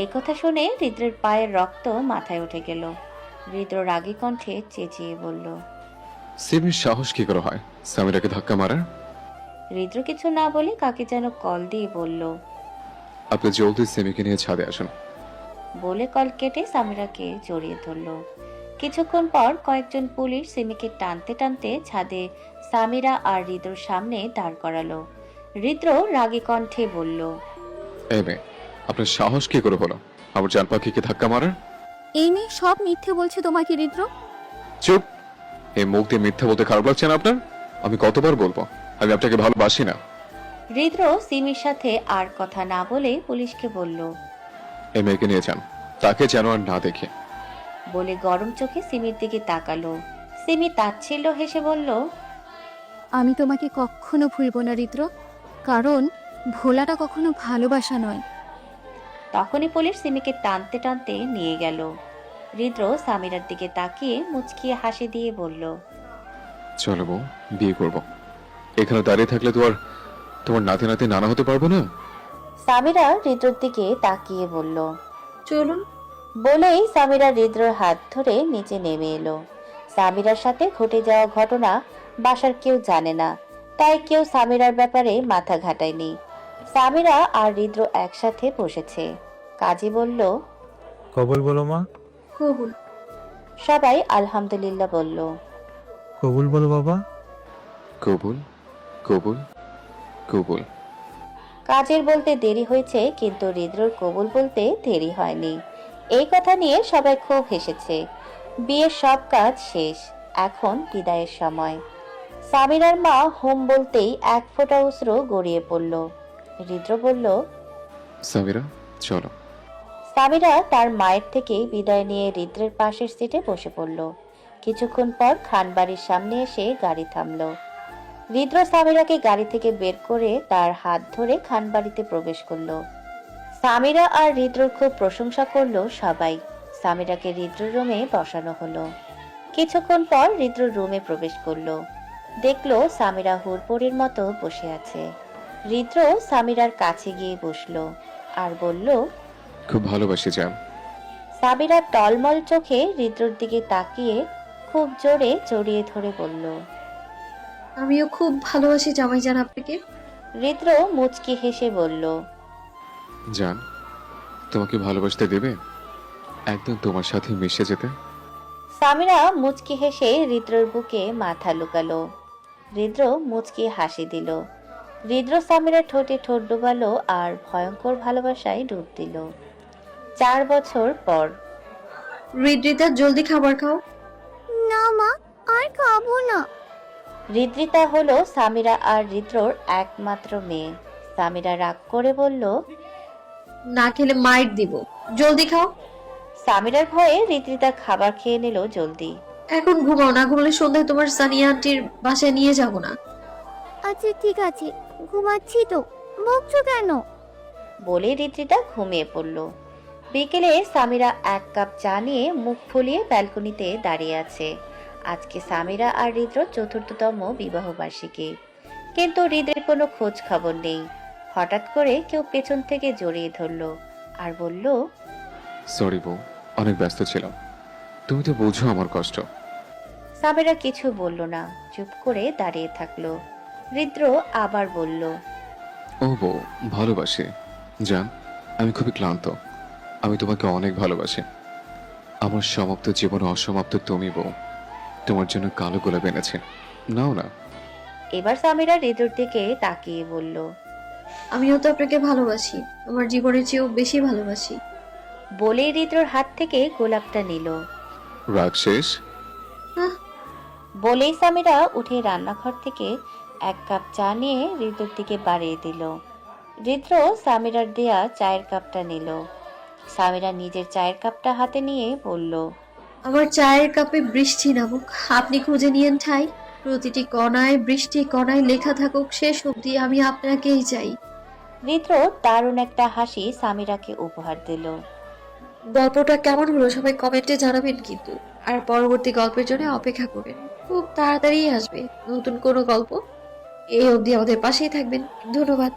এই কথা শুনে হৃদ্রের পায়ের রক্ত মাথায় উঠে গেল। হৃদ্র রাগী কণ্ঠে চেঁচিয়ে বলল, সিমির সাহস কি করে হয় সামিরাকে ধাক্কা মারার? হৃদ্র কিছু না বলে কাকে যেন কল দিয়ে বলল। আপনি জলদি সিমিকে নিয়ে ছাদে আসুন। বলে কল কেটে সামিরাকে জড়িয়ে ধরল। কিছুক্ষণ পর কয়েকজন পুলিশ সিমিকে টানতে টানতে ছাদে সামিরা আর হৃদ্রর সামনে দাঁড় করালো। হৃদ্র রাগী কণ্ঠে বলল, এই মেয়ে, আপনার সাহস কি করে হলো আমার জান পাখিকে ধাক্কা মারার? এই মেয়ে সব মিথ্যে বলছে তোমাকে হৃদ্র। চুপ! এই মুখ দিয়ে মিথ্যা বলতে খারাপ লাগছে না আপনার? আমি কতবার বলবো আমি আপনাকে ভালোবাসি না? হৃদ্র সিমির সাথে আর কথা না বলে পুলিশকে বলল। এই মেয়েকে নিয়ে যান, তাকে যেন আর না দেখে। বলে গরম চোখে সিমির দিকে তাকালো। সিমি তাচ্ছিল্য হেসে বলল, আমি তোমাকে কখনো ভুলবো না হৃদ্র, কারণ ভোলাটা কখনো ভালোবাসা নয়। তখনই পুলিশ সিমিকে টানতে টানতে নিয়ে গেল। হৃদ্র সামিরার দিকে তাকিয়ে মুচকিয়ে হাসি দিয়ে বলল, চলো বউ, বিয়ে করব। এখানে দাঁড়িয়ে থাকলে তো আর তোমার নাতি নাতি নানা হতে পারবো না। সামিরা হৃদ্রর দিকে তাকিয়ে বলল, চলুন। বলেই সামিরা হৃদ্রর হাত ধরে নিচে নেমে এলো। সামিরার সাথে ঘটে যাওয়া ঘটনা বাসার কেউ জানে না, তাই কেউ সামিরার ব্যাপারে মাথা ঘাটায়নি। সামিরা আর হৃদ্র একসাথে বসেছে। কাজী বলল, কবুল বলো মা। কবুল। সবাই আলহামদুলিল্লাহ বলল। কবুল বলো বাবা। কবুল কবুল কবুল। কাজের বলতে দেরি হয়েছে, কিন্তু হৃদ্রর কবুল বলতে দেরি হয়নি। এই কথা নিয়ে সবাই খুব হেসেছে। বিয়ের সব কাজ শেষ, এখন বিদায়ের সময়। সামিরার মা হোম বলতেই এক ফোঁটা অশ্রু গড়িয়ে পড়ল। হৃদ্র বলল, সামিরা চলো। সামিরা তার মায়ের থেকে বিদায় নিয়ে হৃদ্রের পাশের সিটে বসে পড়ল। কিছুক্ষণ পর খানবাড়ির সামনে এসে গাড়ি থামল। হৃদ্র সামিরাকে গাড়ি থেকে বের করে তার হাত ধরে খানবাড়িতে প্রবেশ করলো। সামিরা আর হৃদ্রর খুব প্রশংসা করলো সবাই। সামিরাকে হৃদ্রর রুমে বসানো হলো। কিছুক্ষণ পর হৃদ্র রুমে প্রবেশ করলো। দেখলো সামিরা হুড়পড়ির মতো বসে আছে। হৃদ্র সামিরার কাছে গিয়ে বসলো আর বলল, খুব ভালোবাসি জান। সামিরা টলমল চোখে হৃদ্রর দিকে তাকিয়ে খুব জোরে জড়িয়ে ধরে বলল, আমিও খুব ভালোবাসি জামাইজান আপনাকে। হৃদ্র মুচকি হেসে বলল, জান, তোমাকে ভালোবাসতে দেবে একদম তোমার সাথে মিশে যেতে? সামিরা মুচকি হেসে হৃদ্রর বুকে মাথা লুকালো। হৃদ্র মুচকি হাসি দিল। হৃদ্র সামিরার ঠোঁটে ঠোঁট ডুবালো আর ভয়ঙ্কর ভালোবাসায় ডুব দিল। 4 বছর পর। হৃদ্রিতা, জলদি খাবার খাও। না মা, আর খাবো না। হৃদ্রিতা হলো সামিরা আর হৃদ্রর একমাত্র মেয়ে। সামিরা রাগ করে বলল, না খেলে মাইর দিব, জলদি খাও। সামিরার ভয়ে হৃদ্রিতা খাবার খেয়ে নিল জলদি। এখন ঘুমাও, না ঘুমলে সন্ধ্যায় তোমার সানিয়া আন্টির বাসায় নিয়ে যাব না। আচ্ছা ঠিক আছে, ঘুমাচ্ছি তো, বকছো কেন? বলে হৃদ্রিতা ঘুমিয়ে পড়ল। বিকেলে সামিরা এক কাপ চা নিয়ে মুখ ফুলিয়ে ব্যালকনিতে দাঁড়িয়ে আছে। আজকে সামিরা আর হৃদ্র চতুর্থতম বিবাহবার্ষিকী, কিন্তু হৃদের কোনো খোঁজ খবর নেই। হঠাৎ করে কেউ পেছন থেকে জড়িয়ে ধরলো আর বলল, সরি বউ, অনেক ব্যস্ত ছিলাম। তুমি তো বোঝো আমার কষ্ট। সামিরা কিছু বলল না, চুপ করে দাঁড়িয়ে থাকলো। হৃদ্র আবার বলল, ও বউ, ভালোবাসি। জান, আমি খুবই ক্লান্ত। আমি তোমাকে অনেক ভালোবাসি। আমার সমাপ্ত জীবন অসমাপ্ত তুমি বউ। তোমার জন্য কালো গোলাপ এনেছি, নাও না। এবার সামিরা হৃদুর দিকে তাকিয়ে বলল, আমিও তো আপনাকে ভালোবাসি, আমার জীবনের চেয়েও বেশি ভালোবাসি। বলেই হৃদ্রর হাত থেকে গোলাপটা নিল। রাগ শেষ? বলেই সামিরা উঠে রান্নাঘর থেকে এক কাপ চা নিয়ে হৃদুর দিকে বাড়িয়ে দিল। হৃদ্র সামিরার দেয়া চায়ের কাপটা নিল। সামিরা নিজের চায়ের কাপটা হাতে নিয়ে বলল, আমার চায়ের কাপে বৃষ্টি নামুক, আপনি খুঁজে নিয়েন ঠাই। প্রতিটি কণায় বৃষ্টি কণায় লেখা থাকুক, শেষ অবধি আমি আপনাকেই চাই। হৃদ্র দারুণ একটা হাসি সামিরাকে উপহার দিল। গল্পটা কেমন হলো সবাই কমেন্টে জানাবেন কিন্তু। আর পরবর্তী গল্পের জন্য অপেক্ষা করবেন, খুব তাড়াতাড়ি আসবে নতুন কোনো গল্প। এই অবধি আমাদের পাশেই থাকবেন। ধন্যবাদ।